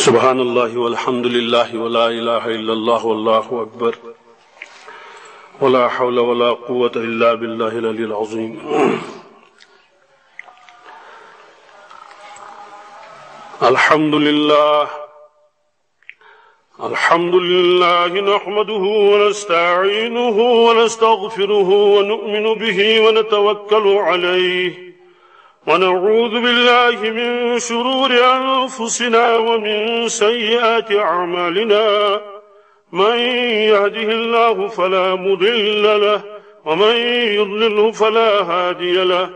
سبحان اللہ والحمد للہ ولا الہ الا اللہ واللہ اکبر ولا حول ولا قوة الا باللہ العلی العظیم. الحمد للہ نحمده ونستعینه ونستغفره ونؤمن به ونتوکل علیہ ونعوذ بالله من شرور أنفسنا ومن سيئات أعمالنا من يهده الله فلا مضل له ومن يضلله فلا هادي له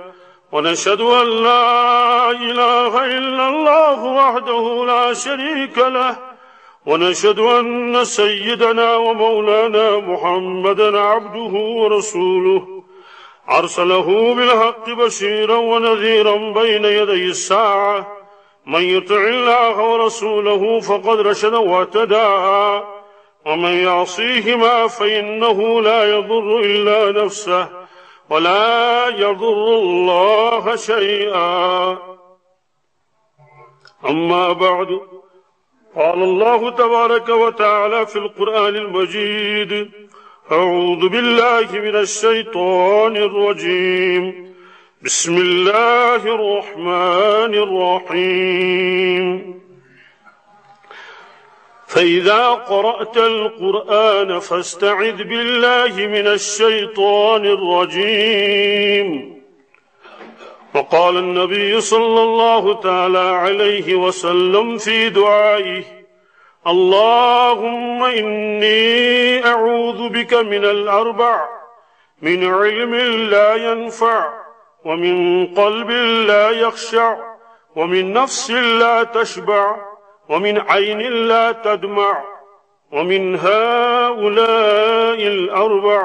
ونشهد أن لا إله إلا الله وحده لا شريك له ونشهد أن سيدنا ومولانا محمدا عبده ورسوله أرسله بالحق بشيرا ونذيرا بين يدي الساعة من يطع الله ورسوله فقد رشد واهتدى ومن يعصيهما فإنه لا يضر إلا نفسه ولا يضر الله شيئا. أما بعد قال الله تبارك وتعالى في القرآن المجيد أعوذ بالله من الشيطان الرجيم بسم الله الرحمن الرحيم فإذا قرأت القرآن فاستعذ بالله من الشيطان الرجيم. وقال النبي صلى الله تعالى عليه وسلم في دعائه اللهم إني أعوذ بك من الأربع من علم لا ينفع ومن قلب لا يخشع ومن نفس لا تشبع ومن عين لا تدمع ومن هؤلاء الأربع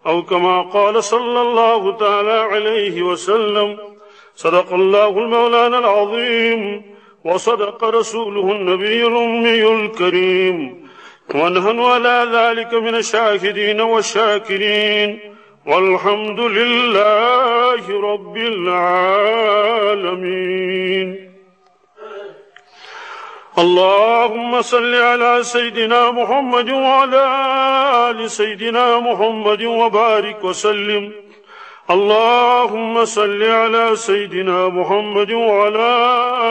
أو كما قال صلى الله تعالى عليه وسلم. صدق الله المولانا العظيم وصدق رسوله النبي الأمي الكريم ونحن على ذلك من الشاهدين والشاكرين والحمد لله رب العالمين. اللهم صل على سيدنا محمد وعلى آل سيدنا محمد وبارك وسلم. اللهم صل على سيدنا محمد وعلى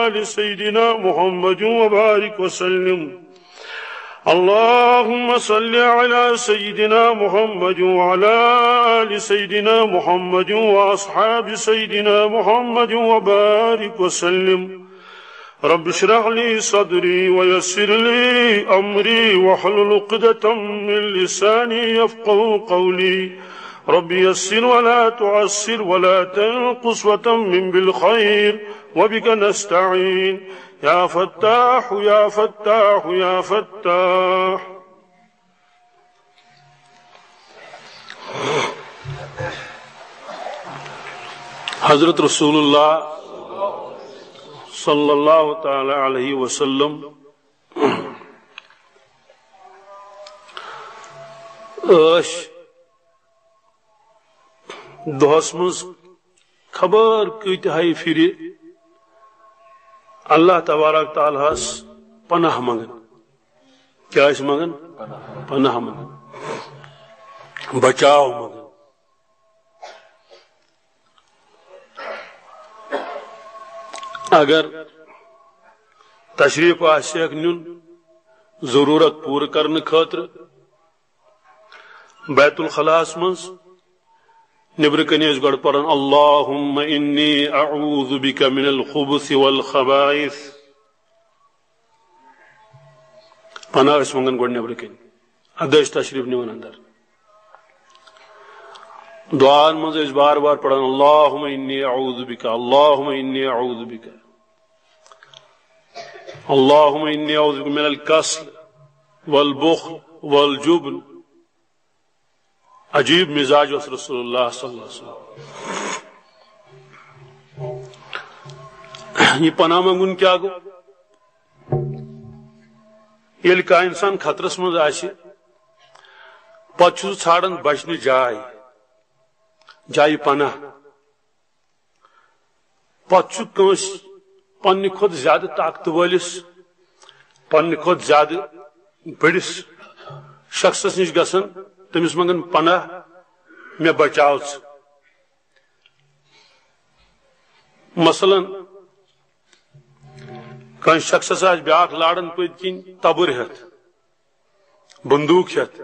آل سيدنا محمد وبارك وسلم. اللهم صل على سيدنا محمد وعلى آل سيدنا محمد وأصحاب سيدنا محمد وبارك وسلم. رب اشرح لي صدري ويسر لي أمري واحلل عقدة من لساني يفقهوا قولي. رب يسر ولا تعسر ولا تنقص وتمم بالخير وبك نستعين يا فتاح يا فتاح يا فتاح. حضرت رسول اللہ صلی اللہ تعالی علیہ وسلم دہس مز خبر کتہائی پھر اللہ تبارک تعالیٰ پناہ منگن. کیا منگن؟ پناہ منگن، بچاؤ منگن. اگر تشریف آسیک نیون ضرورت پور کرنے خاطر بیت الخلاء مز نبر کنیز گڑ پڑھن اللہم انی اعوذ بک من الخبث والخبائث. پناہ اس منگن گوڑ نبر کن ادش تشریف نیون اندر. دعان مز اس بار بار پڑھن اللہم انی اعوذ بک اللہم انی اعوذ بک اللہم انی اعوذ بک من الکسل والبخل والجبن. عجیب مزاج اس رسول اللہ صلی اللہ علیہ وسلم. یہ پناہ منگن کیا گو؟ یل کا انسان خطرس مز آسہ پتہ ژھانڈان بچنہ جائے پناہ. پتہ پنہ کھت زیادہ طاقت ولس پنہ کھت زیادہ بڑس شخصس نش گژھان تمس منگن پناہ مے بچاو مثلا کن شخصس آس بیاکھ لارن پت کن تبر ہتھ بندوق ہتھ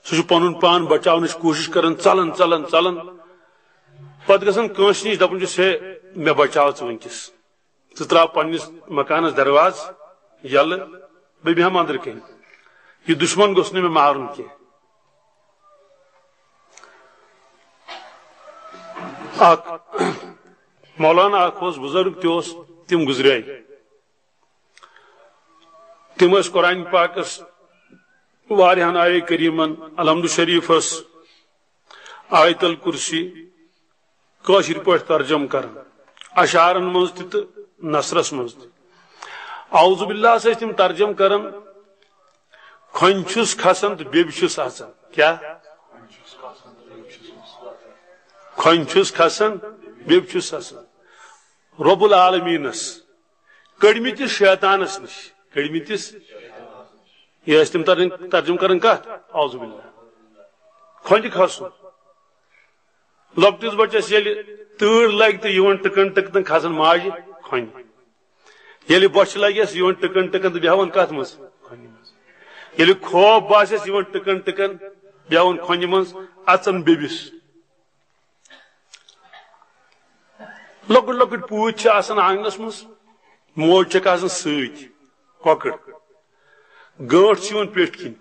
سہ پن پان بچاونچ کوشش کران ژلان ژلان ژلان پتہ گژھان کٲنٛسہِ نِش دپان چھُس ہے مے بچاو ژٕ ونکس ژٕ تراو پننس مکانس درواز یلہٕ بہٕ بیہم اندر کن یہ دشمن گوٚژھ نہٕ مےٚ مارُن کینٛہہ اکھ مولانا اکھ اوس بزرگ تہِ اوس تِم گزرے تم ٲسۍ قرآن پاکس واریاہن آیے کریمن الحمد شریفس آیت الکرسی کٲشِر پٲٹھۍ ترجم کران اشعارن منٛز تہِ تہٕ نثرس منٛز تہِ اعوذ باللہ ٲسۍ تِم ترجم کران کھۄنہِ چھُس کھسان تہٕ بیٚبہِ چھُس اژان کیاہ کھۄنہِ چھُس کھسان بیٚبہِ چھُس اژان رب العالمینس کٔڑمٕتِس شیطانس نش کٔڑمٕتِس یہ ٲسۍ تِم ترجم کران کتھ اعوذ باللہ کھۄنہِ کھسُن لۄکٹِس بچس ییٚلہِ تۭر لگہِ تہٕ یِوان ٹٕکن ٹٕکن کھسان ماجہِ کھۄنہِ ییٚلہِ بۄچھِ لگٮ۪س یِوان ٹٕکن ٹٕکن تہٕ بیہوان کتھ منٛز کھۄنہِ منٛز ییٚلہِ خوف باسٮ۪س یِوان ٹٕکن ٹٕکن بیہوان کھۄنہِ منٛز اژان بیٚبِس لۄکٕٹۍ لۄکٕٹۍ پوٗتۍ چھِ آسان آنگنس منٛز موج چھکھ آسان سۭتۍ کۄکٕر گٲنٹھ چھِ یِوان پیٚٹھۍ کِنۍ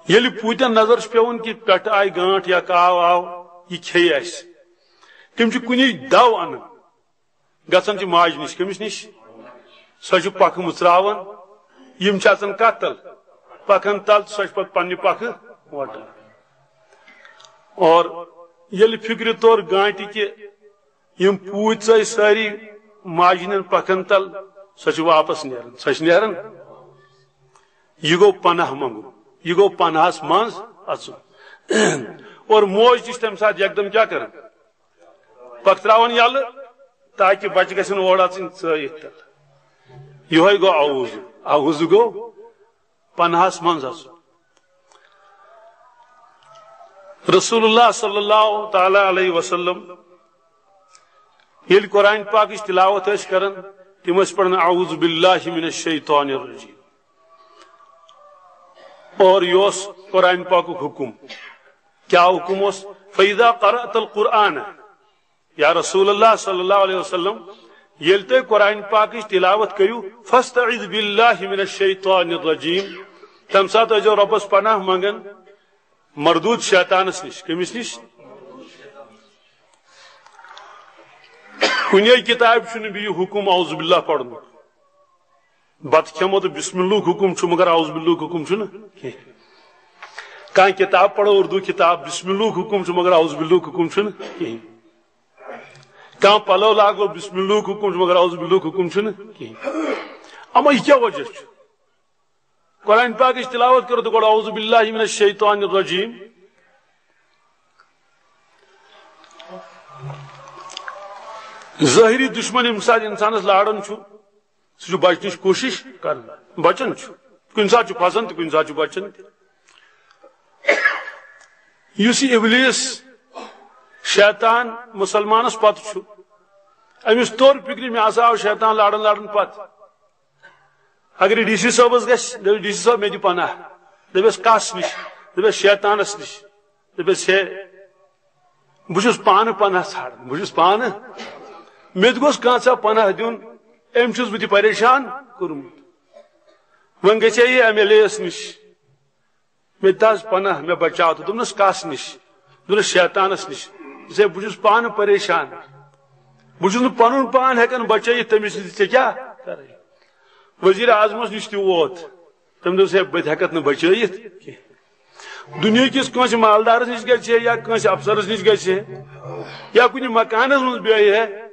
ییٚلہِ پوٗتٮ۪ن نظر چھِ پیوان کہ پٮ۪ٹھٕ آیہِ گانٹھ یا کاو آو یہِ کھیٚیہِ اسہِ تِم چھِ کُنی دو انان گژھان چھِ ماجہِ نِش کٔمِس نِش سۄ چھِ پکھٕ مٕژراوان یِم چھِ اژان کتھ تل پکھن تل سۄ چھِ پتہٕ پننہِ پکھٕ وٹان اور ییٚلہِ فکرِ طور گانٹہِ کہِ یِم پوٗتۍ ژاے سٲری ماجہِ ہٕنٛدٮ۪ن پکھن تل سۄ چھِ واپس نیران سۄ چھِ نیران یہ گوٚو پناہ منگُن یہ گوٚو پناہس منٛز اژُن اور موج تہِ چھِ تمہِ ساتہٕ یکدم کیاہ کران پکھ تراوان یلہٕ تاکہ بچہ گژھن اور اژٕنۍ ژٲیِتھ تل یہوے گوٚو اعوذ اعوذ گوٚو پناہس منٛز اژُن رسول اللہ صلی اللہ تعالی علیہ وسلم ییٚلہِ قرآن پاکٕچ تلاوت ٲسۍ کران تم ٲسۍ پران اعوذ باللہ من الشیطان الرجیم اور یہ اوس قرآن پاکُک حکم کیا حکم اوس فاذا قرأت القرآن یا رسول اللہ صلی اللہ علیہ وسلم ییٚلہِ تُہۍ قرآن پاکٕچ تلاوت کٔرِو فاستعذ باللہ من الشیطان الرجیم تمہِ ساتہٕ ٲسۍزیو رۄبس پناہ منگان مردود شیطانس نش کٔمِس نش کُنے کتابہِ چھُنہٕ بیٚیہِ حکم اعوذ باللہ پرنُک بتہٕ کھٮ۪مو تہٕ بسم اللہ حکم چھُ مگر اعوذ باللہ حکم چھُنہٕ کینٛہہ کانٛہہ کتاب پرو اردو کتاب بسم اللہ حکم چھُ مگر اعوذ باللہ حکم چھُنہٕ کینٛہہ کانٛہہ پلو لاگو بسم اللہ حکم چھُ مگر اعوذ باللہ حکم چھُنہٕ کینٛہہ اما یہ کیٛاہ وجہ چھُ قرآن پاکٕچ تلاوت کرو تہٕ گۄڈٕ اعوذ باللہ من الشیطان الرجیم ظٲہری دشمن ییٚمہِ ساتہٕ انسانس لاران چھُ سُہ چھُ بچنٕچ کوشش کران بچان چھُ کُنہِ ساتہٕ چھُ پھسان تہٕ کُنہِ ساتہٕ چھُ بچان تہِ یُس یہِ ابلیٖس شیطان مسلمانس پتہٕ چھُ أمِس توٚر فکرِ مےٚ ہسا آو شیطان لاران لاران پتہٕ اگر یہ ڈی سی صٲبس گژھِ دپیس ڈی سی صٲب مےٚ دِ پناہ دپیس کس نش دپیس شیطانس نش دپیس ہے بہٕ چھُس پانہٕ پناہ ژھانڈان بہٕ چھُس پانہٕ مےٚ تہِ گوٚژھ کانٛہہ ژےٚ پناہ دیُن أمۍ چھُس بہٕ تہِ پریشان کوٚرمُت وۄنۍ گژھِ یہِ ایم ایل اے یس نش مےٚ دِ حظ پناہ مےٚ بچاو تہٕ دوٚپنس کس نش دوٚپنس شیطانس نش ہے بہٕ چھُس پانہٕ پریشان بہٕ چھُس نہٕ پنُن پان ہٮ۪کان بچٲیِتھ تٔمِس نِش ژےٚ کیٛاہ کرے وزیر اعظمس نش تہِ ووت تٔمۍ دوٚپُس ہے بہٕ تہِ ہٮ۪کتھ نہٕ بچٲیِتھ کینٛہہ دُنیہکِس کٲنٛسہِ مالدارس نش گژھِ ہے یا کٲنٛسہِ افسرس نش گژھِ ہے یا کُنہِ مکانس منٛز بیٚہہِ ہے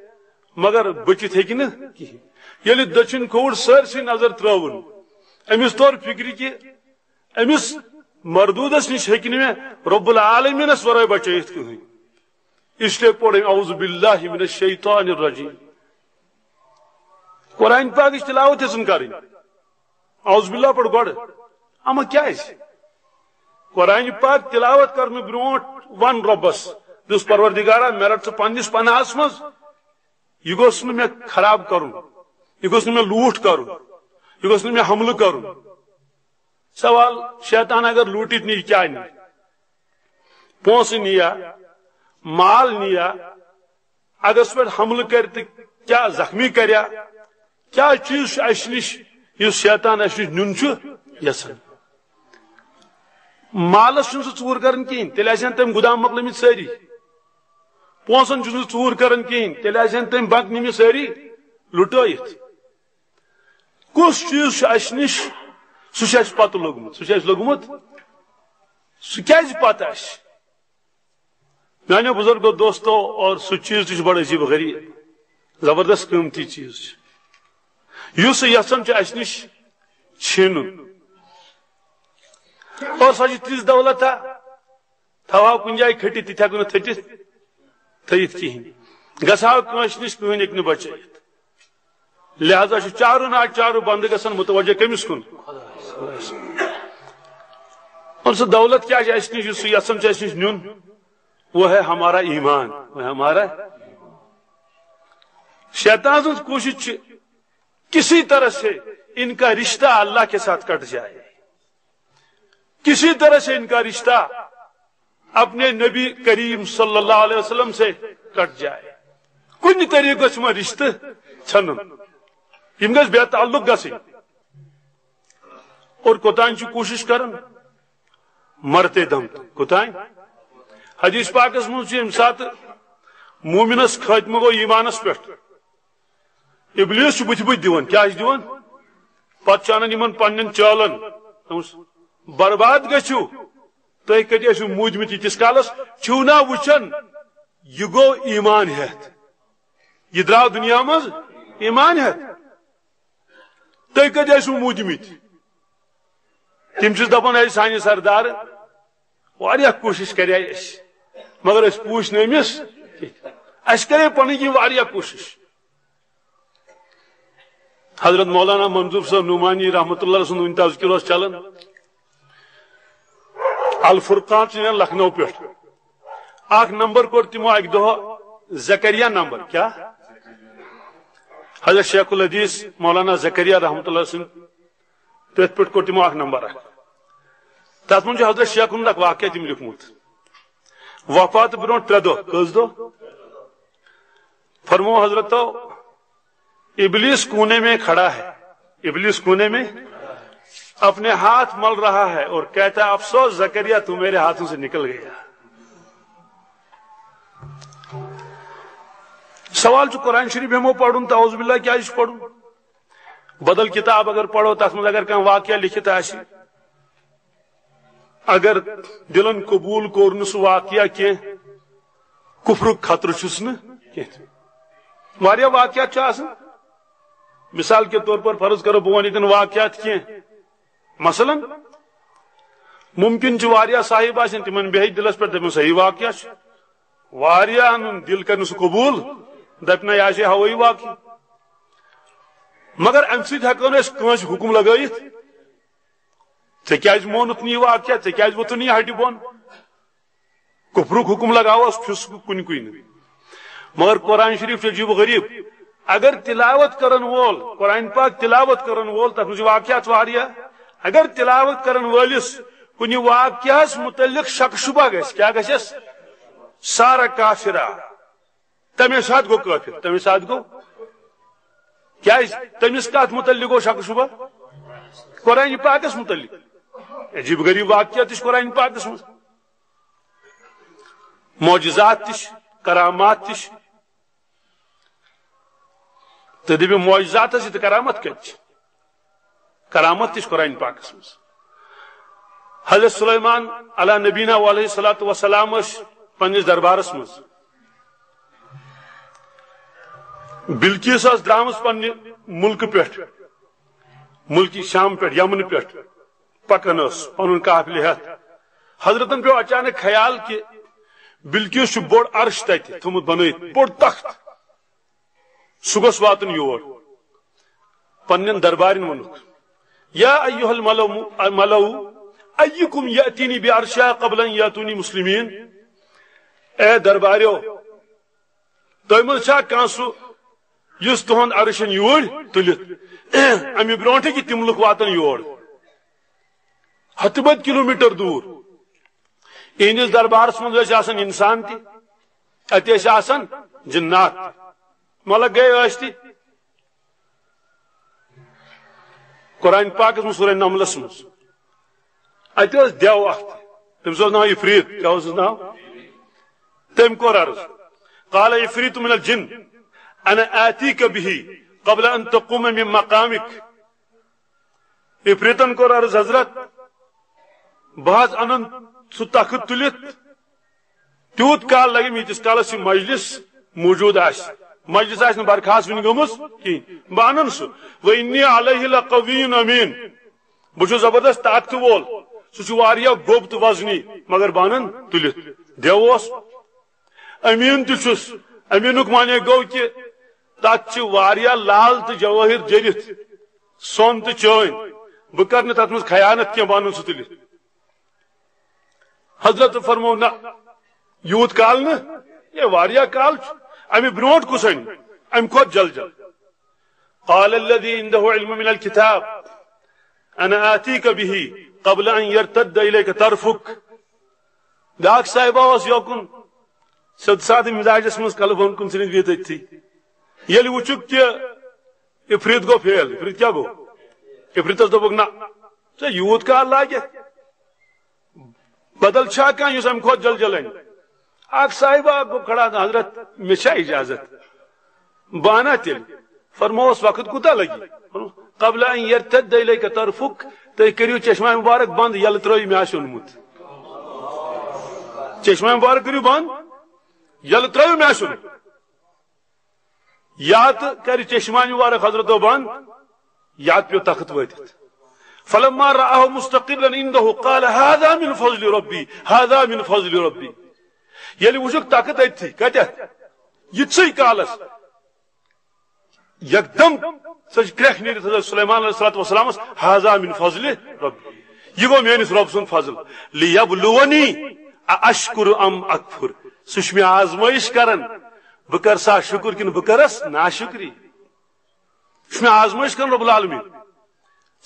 مگر بٔچِتھ ہیٚکہِ نہٕ کِہیٖنۍ ییٚلہِ دٔچھُن کھووُر سٲرسٕے نظر ترٲوُن أمِس توٚر فکرِ کہِ أمِس مردوٗدس نش ہیٚکہِ نہٕ مےٚ رۄب العالمیٖنس ورٲے بچٲیِتھ کٕہٕنۍ اس لیے پوٚر أمۍ اعوذ باللہ من الشیطان الرجیم قرآن پاک تلاوت کریں اعوذ باللہ پڑھ گوڑ اما کیا قرآن پاک تلاوت کرنے برونٹ ون ربس دس پروردگارا مے رٹ پنس پناہس مز یہ گوس نہ مے خراب کرن یہ گوس نہ مے لوٹ کرن یہ گوس نہ مے حملہ کرن سوال شیطان اگر لوٹت نی کیا نی پونس نیا مال نیا اگر اس پر حملہ کر تو کیا زخمی کریا کیا چیز اس نش یہ شیطان اس نش نون یسن مالس چھ ژور کرن کہین تیل آسن تم گودام مکلمت ساری پونسن چھ ژور کرن کہین تیل آسن تم بنک نمت ساری لٹائت کس چیز اس نش سہ پتہ لوگمت سہ لوگمت سہ کیازِ پتہ اس میانو بزرگو دوستو اور سہ چیز تہ بڑا عجیب غریب زبردست قیمتی چیز اس یسن اس نش چھین اور سو تیس دولت تھو کن جائیں کھٹت تھی ہوں تھٹت تھیت کہین گھو کنس نش کہین ہیک بچائت لہذا چارو نا چارو بند گھن متوجہ کمس کن اور سو دولت کیا اس نش یسن اس نش نیون وہ ہے ہمارا ایمان وہ ہے ہمارا شیطان سن کوشش کسی طرح سے ان کا رشتہ اللہ کے ساتھ کٹ جائے کسی طرح سے ان کا رشتہ اپنے نبی کریم صلی اللہ علیہ وسلم سے کٹ جائے کن طریقے سے رشتہ چھن گھس بے تعلق گھن اور کوتان کوشش کرن مرتے دم کوتان حدیث پاکس من سات مومنس خاتمہ گو ایمانس پہ ابلیس بت بت دان کیا دان پتہ انان پن چالن برباد گھو تھی کتو مودمت یتس کالس چھو نا وچن یہ گو ایمان ہیت یہ درو دنیا مز ایمان ہیت تھی کتو مودمت تم دپان اے سانہ سردار واریاہ کوشش کرے مگر اس پوچھ نمس اس کرے پن یہ واریاہ کوشش حضرت مولانا منظور صاحب نعمانی رحمۃ اللہ سن تذکر چلان الفرقان چھ لکھنؤ پہ اخ نمبر کور تمو اک دہ زکریا نمبر کیا حضرت شیخ الحدیث مولانا زکریا رحمۃ اللہ سن تت پہ کور تمو اخ نمبر تر من حضرت شیخ اک واقعہ تم لکھمت وفات برو 3 دہ کس دہ فرمو حضرتو ابلیس کونے میں کھڑا ہے ابلیس کونے میں اپنے ہاتھ مل رہا ہے اور کہتا ہے افسوس زکریا تو میرے ہاتھوں سے نکل گیا سوال جو قرآن شریف ہمو پڑھن تو اعوذ باللہ کیا پڑھن بدل کتاب اگر پڑھو تس من اگر کم واقعہ لکھت آسی اگر دلن قبول کور سہ واقعہ کی کفر خطر چھس واریاہ واقعات آسان مثال کے طور پر فرض کرو بہ ون واقعات کی مثلا ممکن واریاہ صاحب آسن تمن بہ دلس پہ دپن صحیح واقعہ واریاہ دل کر سہ قبول دپنا یہ ہوئی واقع مگر ام سۭتۍ ہیکو نہٕ أسۍ کٲنٛسہِ حکم لگٲیِتھ ژےٚ کیازِ مونُت نہٕ یہِ واقعہ ژےٚ کیازِ ووٚتھُن یہِ ہٹہِ بۄن کفرُک حکم لگاوس پھِس کُنہِ کُنہِ مگر قرآن شریف چھُ عجیب غریب اگر تلاوت کرن وول قرآن پاک تلاوت کرن وول تک مجھے واقعات واریاہ اگر تلاوت کرن وولس کنہ واقعہس متعلق شک شبہ گھس کیا گھس سارا کافرہ تمے ساتھ گو کافر تمے ساتھ گو کیا تمس کات متعلق گو شک شبہ قرآن پاکس متعلق عجیب غریب واقعات قرآن پاکس مز معجزات تش کرامات تش تو دب معجزات تو کرامت کت کرامت تش قرآن پاکس مز حضرت سلیمان علی نبینا علیہ الصلوۃ والسلام پنس دربارس مز بلقیس درامس پنہ ملک پہ ملک شام پہ یمن پہ پکان پن قافلہ ہتھ حضرتن پیو اچانک خیال کہ بلقیس بوڑ عرش تت تھومت بنائت بوڑ تخت سہ گوس واتن یور پنن دربارن ونک یا ایها الملو ایکم یاتینی بعرشها قبل ان یاتونی مسلمین اے درباریو تہ من چھا کان سو یس تہند عرشن یور تلت امی برونٹھ کی تم لوگ واتن یور ہتھ کلومیٹر دور انس دربارس من آسان انسان تہ اتہ آسان جنات ملک گئے تی قرآن پاک من سورہ نملس من اتہ دیو اخ تمس ناو عفریت کیا ناو تم کور عرض قال عفریت من الجن انا آتیک به قبل ان تقوم من مقامک عفریتن کور عرض حضرت بہت انن سہ تخت تلت تیوت کال لگہ میتس کالس یہ مجلس موجود مجلس آس برخاست ون گمس کہین بہ ان سہ وانی علیہ لقوی امین بہ زبردست طاقت وول سہ گوب تو وزنی مگر بہ ان تلت دیوس امین تس امینک معنی گو کہ تک لال تو جوہر جرت سون تو چین بہ کر تر مز خیانت کی بہ ان سہ تلت حضرت فرمو نا یوت کال نا یہ کال امی برونٹ کسن ام کھت جل جل قال الذي عنده علم من الكتاب انا آتيك به قبل ان يرتد اليك طرفك داک صاحبہ اس یوکن سد ساد مزاجس مز کل بون کن سن ویت تھی یل وچک کہ عفریت گو فیل عفریت کیا گو عفریتس دوبک نا ژے یوت کال لاگہ بدل چھا کان یس ام کھت جل جلن اک صاحبہ گو کھڑا حضرت مشا اجازت بانا تیل فرموس وقت کوتا لگی قبل ان يرتد اليك طرفك تہ کریو چشمہ مبارک بند یل ترٲیِو مےٚ آسہِ اوٚنمُت چشمہ مبارک کریو بند یل ترٲیِو مےٚ آسہِ اوٚنمُت یا تہ کر چشمہ مبارک حضرتو بند یا پیو تخت وٲتِتھ فلما رآه مستقلا عنده قال هذا من فضل ربي هذا من فضل ربي یل وچک طاقت اتھی کتھ یتسی کالس یکدم سچ کرکھ نیرت حضرت سلیمان علیہ الصلوۃ والسلام هذا من فضل ربي یہ گو میانس رب سن فضل لیبلونی اشکر ام اکفر سہ میں آزمائش کرن بہ کر سا شکر کن بہ کرس ناشکری میں آزمائش کرن رب العالمین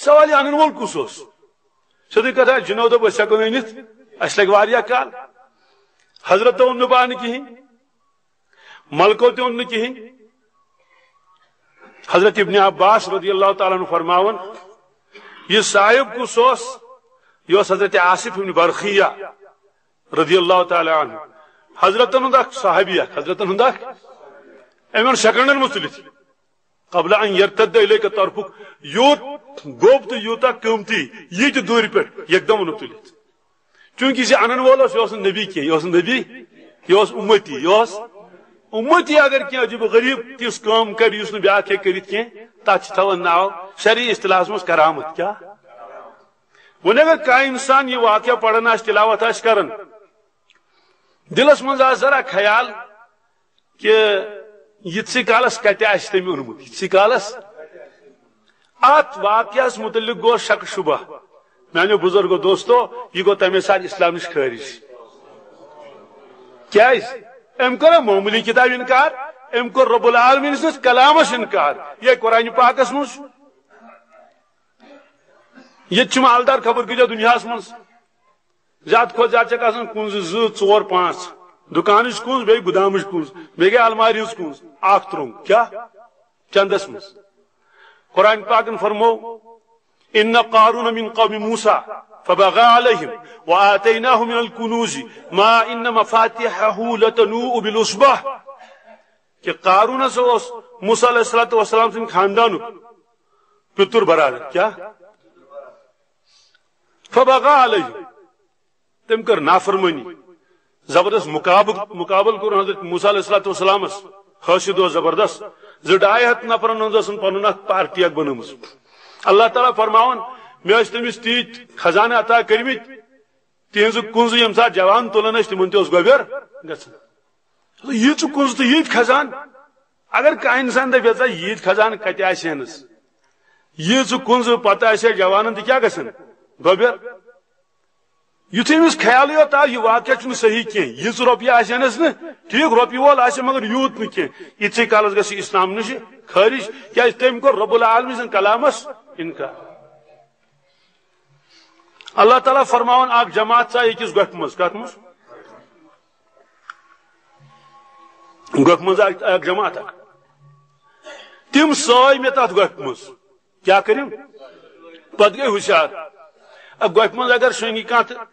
سوال انن وول کس سیدھی کتھا جنو دپ اس ہیکو انت اس لگ واریاہ کال حضرت تو ان بان کہیں ملکو تے ان کہیں حضرت ابن عباس رضی اللہ تعالیٰ عنہ فرماون یہ صاحب کو سوس یہ حضرت آصف ابن برخیہ رضی اللہ تعالیٰ عنہ حضرت ہندک صحابیہ حضرت ہندک ایمن سیکنڈن مستلت قبل ان يرتد اليك طرفك یوت گوب تو یوتا قیمتی یہ تو دوری پہ یکدم ان تلت چونکہ یہ انن وول یہ نبی کی یہ نبی یہ امتی یہ امتی اگر کی عجیب غریب تیس کام کر اس نے بیاہ کے کرت کی تچ تھون ناو شرعی اصطلاح میں کرامت کیا وہ اگر کا انسان یہ واقعہ پڑھنا تلاوت آس کرن دلس من ذرا خیال کہ یتسی کالس کتہ آس تم اونمت یتسی کالس ات واقعس متعلق گو شک شبہ میانو بزرگو دوستو یہ گو تمے ساتھ اسلام نش خارج کیا ام کور معمولی کتاب انکار ام کور رب العالمین سنس کلامس انکار یہ قرآن پاکس مز یہ مالدار خبر گزا دنیا من زیادہ کھت زیادہ چھ آسان کنز 2 4 5 دکانچ کنز بی گودامچ کنز بی گئی الماری کنز اخ ترنگ کیا چندس من قرآن پاکن فرمو ان قارون من قوم موسى فبغى عليهم وآتيناه من الكنوز ما ان مفاتيحه لتنوء بالعصبة کہ قارون سے موسیٰ علیہ السلام سے خاندان پتر برادر کیا فبغى عليهم تم کر نافرمانی زبردست مقابل کر حضرت موسیٰ علیہ السلام خاصد و زبردست زڈائے ہت نفرن ہند پن پارٹی اک بنم اللہ تعالیٰ فرماون میں تمس تیت خزانہ عطا کرمت تہذ کنز یم سات جوان تلان تمن تہ گوبر گھن یہ کنز تو یہ خزان اگر کھانا انسان دپہ یہ خزان کتہ آسنس یہ کنز پتہ آسے جوانن تہ کیا گژھن گوبر یتھے امس خیال یوت آو یہ واقعہ چھ صحیح کی یہ رۄپیہ آسنس نا ٹھیک رۄپیہ وول آسہ مگر یوت نہ کی یتھے کالس گژھِ اسلام نش خارج کیا تم کور رب العالمین سن کلامس انکار اللہ تعالیٰ فرماون اک جماعت ژا أکِس گۄپھِ منٛز کتھ منٛز گۄپھِ منٛز اک جماعت اک تم سٲے مےٚ تتھ گۄپھِ منٛز کیا کریم پتہٕ گٔے ہوشیار گۄپھِ منٛز اگر شۄنگہِ کانٛہہ تہٕ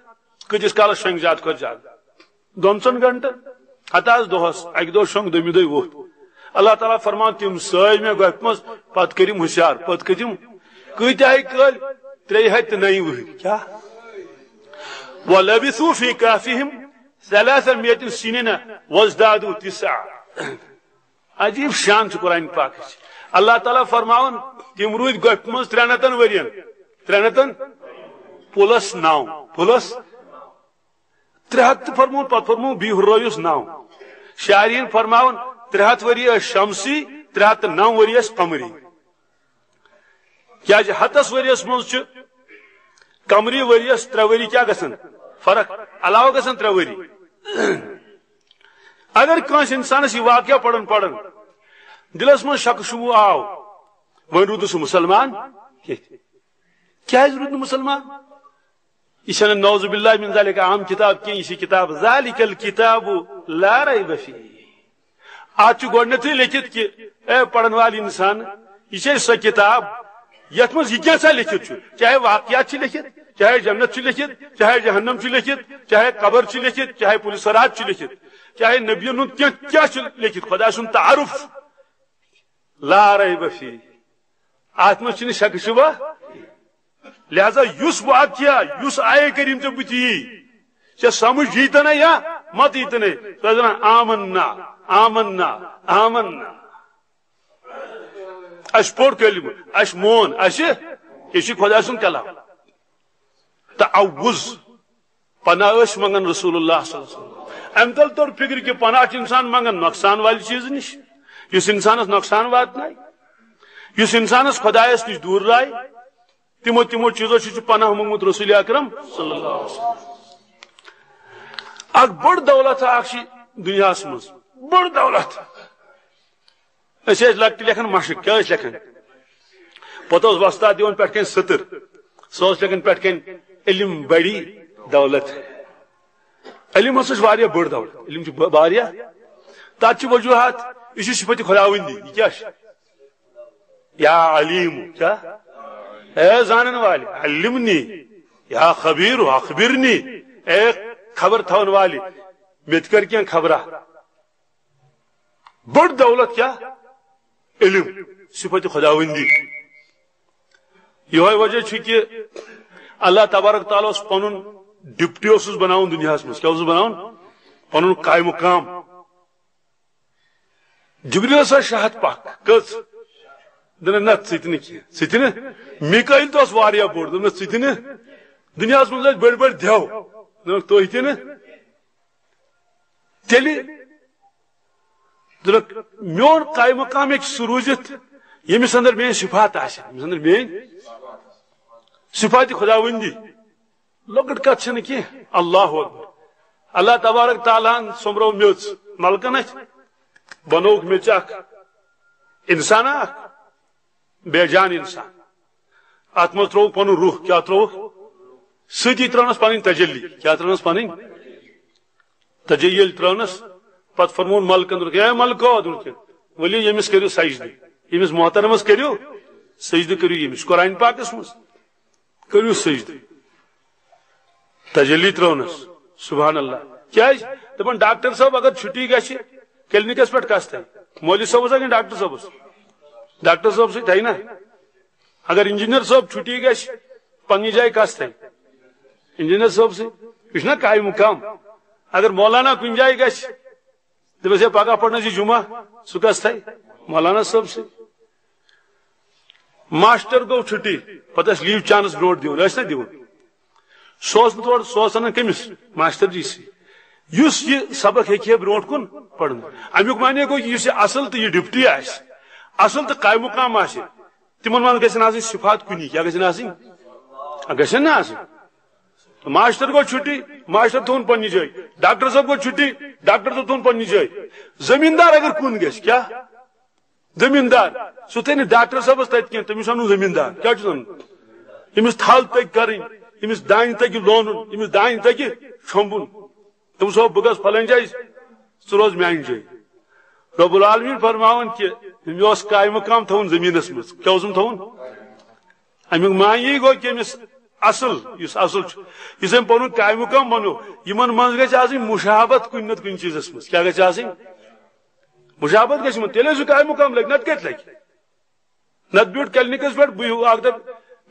کۭتِس کالس شۄنگہِ زیادٕ کھۄتہٕ زیادٕ 2 گنٹن ہتہٕ حظ دۄہس اکہِ دۄہ شۄنگ دوٚیمہِ دۄہہِ ووٚتھ اللہ تعالیٰ فرمان تم سٲے مےٚ گۄپھِ منٛز پتہٕ کٔرِم ہوشیار پتہٕ کھٔتِم کۭتیاہ کٲلۍ 309 وُہٕرۍ کیا وَلَبِثُوا فِي كَهْفِهِمْ 300 سِنِينَ وَازْدَادُوا 9 عجیب شان چھ قرآن پاک اللہ تعالیٰ فرماون تم روٗدۍ گۄپھِ منٛز 300 ؤرین 300 پلس 9 پلس 300 فرمون پتہٕ فرمون بیٚیہِ ہُررٲیُس 9 شاعریٖن فرماون 300 ؤری ٲسۍ شمسی 309 ؤری ٲسۍ قمری کیازِ 100 ؤریس منٛز چھُ قمری ؤریس 3 ؤری کیا گژھان فرق علاوہ گژھان 3 ؤری اگر کٲنٛسہِ انسانس یہ واقعہ پڑھن دلس منٛز شک شبوٗ آو وۄنۍ روٗد نہٕ سُہ مسلمان کیازِ روٗد نہٕ مسلمان یہ چھنہٕ نعوذ باللہ من ذالک عام کتاب کینٛہہ یہ کتاب ذالک الکتاب لا ریب فیہ اتھ چھُ گۄڈنیتھٕے لیکھِتھ کہ اے پڑھن وال انسان یہ چھے سۄ کتاب یتھ منٛز یہ کیٛاہ لکھِتھ چھُ چاہے واقعات چھ لکھِتھ چاہے جنت چھ لکھِتھ چاہے جہنم چھ لکھِتھ چاہے قبر چھ لکھِتھ چاہے پُلہِ صراط چھ لکھِتھ چاہے نبیَن ہُنٛد کیا چھ لکھِتھ خدا سُنٛد تعارف لا ریب فیہ اتھ منٛز چھنہٕ شک شبہ لہذا یس واقعہ یس آئے کریم ژے بُتھِ یی ژے سمجھ یی تنہ یا مت یی تنہ ژٕ ٲسۍ ونان آمنا آمنا آمنا اس پوٚر کلمہ اس مون اس یہ چھ خدا سُنٛد کلام تعوذ پناہ ٲسۍ منگان رسول اللہ صلی اللہ علیہ وسلم ام تل توٚر فکر کہ پناہ چھ انسان منگان نقصان والہِ چیز نش یس انسانس نقصان واتنائے یس انسانس خدایس نش دور لائے تمو چیزو چھ پناہ منگمت رسول اکرم صلی اللہ علیہ وسلم اک بڑ دولت اکھ دنیا مز بڑ دولت اس لکٹ لکھان مشق کیا لکھان پتہ وستاد دِوان پٮ۪ٹھ کن سطر سہ لکھان پٮ۪ٹھ کن علم بڑی دولت علم ہسا واریاہ بڑ دولت علم واریاہ تات وجوہات یہ صفت خداوندی یہ کیا یا علیم کیا اے زانن والے علمنی یا خبیر اخبرنی اے خبر تھون والے مت کر کیا خبرہ بڑ دولت کیا علم صفت خداوندی یہ وجہ چھ کہ اللہ تبارک تعالیٰ پن ڈپٹی بناون دنیا مز کیا بناون پن قائم مقام جبریل سا شہد پاک کس دن نت ستنہ کی ستنہ میکائیل تو واریاہ بوڑ دن ستنہ دنیا مز بڑ بڑ دیو دن تو تنہ تیلی دن میون قائم مقام ایک سروجت یمس اندر مین صفات آسہ یمس اندر مین صفات خداوندی لۄکٕٹ کتھ چھنہ کی اللہ اکبر اللہ تبارک تعالیٰ سومرو میژ ملکن ات بنوک میژ اکھ انسان اکھ بے جان انسان ات مز تروک پن روح کیا تروک ستی ترونس پن تجلی کیا ترونس پن تجلی ترونس پت فرمون ملکن اے ملکو ولو یمس کرو سجدہ یمس محترمس کرو سجدہ کرو یمس قرآن پاکس مز کرو سجدہ تجلی ترونس سبحان اللہ کیا دپان ڈاکٹر صاحب اگر چھٹی گژھِ کلینکس پہ کس تھے مولوی صاحب کن ڈاکٹر صاحب ڈاکٹر صاحب ست ہے نا اگر انجینئر صاحب چھٹی گژھِ پنہ جائے کس تھے انجینئر صاحب سی یہ قائم مقام اگر مولانا کن جائے گژھِ دپس ہے پگہ پڑھنا جمعہ سہ کس تھے مولانا صاحب سی ماسٹر گو چھٹی پتہ لیو چانس برونٹ دون نا دون سہ انان کمس ماسٹر جی سی اس یہ سبق ہیکہ برونٹ کن پڑھن امیک معنی گو اس اصل تو یہ ڈپٹی آس اصل تو قائم مقام آسہ تمن من گژھن آسٕنۍ صفات کُنی کیا گژھن آسٕنۍ گژھن نا آسٕنۍ ماسٹر گو چھٹی ماسٹر تھون پننہِ جایہِ ڈاکٹر صاحب گو چھٹی ڈاکٹر تو تھون پننہِ جایہِ زمیندار اگر کُن گژھِ کیا زمیندار سُہ تھٲے نہٕ ڈاکٹر صٲبس تتہِ کینٛہہ تٔمِس وَنُن زمیندار کیٛاہ چھُس وَنُن أمِس تھل تگہِ کرٕنۍ أمِس دانہِ تگہِ لونُن أمِس دانہِ تگہِ چھۄمبُن تٔمِس ووٚن بہٕ گژھٕ فلٲنۍ جایہِ ژٕ روز میانہِ جایہِ رب العالمین فرماون کہ مےٚ اوس قایہِ مقام تھاوُن زمیٖنس منٛز کیٛاہ اوسُم تھاوُن امیُک معنی گوٚو کہ أمِس اصل یُس اصل چھُ یُس أمۍ پنُن قایہِ مقام بنو یِمن منٛز گژھِ آسٕنۍ مُشابت کُنہِ نتہٕ کُنہِ چیٖزس منٛز کیٛاہ گژھِ آسٕنۍ مُشابت گژھِ یِمن تیٚلے سُہ قایہِ مقام لگہِ نتہٕ کتہِ لگہِ نتہٕ بیوٗٹھ کلنِکس پٮ۪ٹھ بہٕ اکھ دۄہ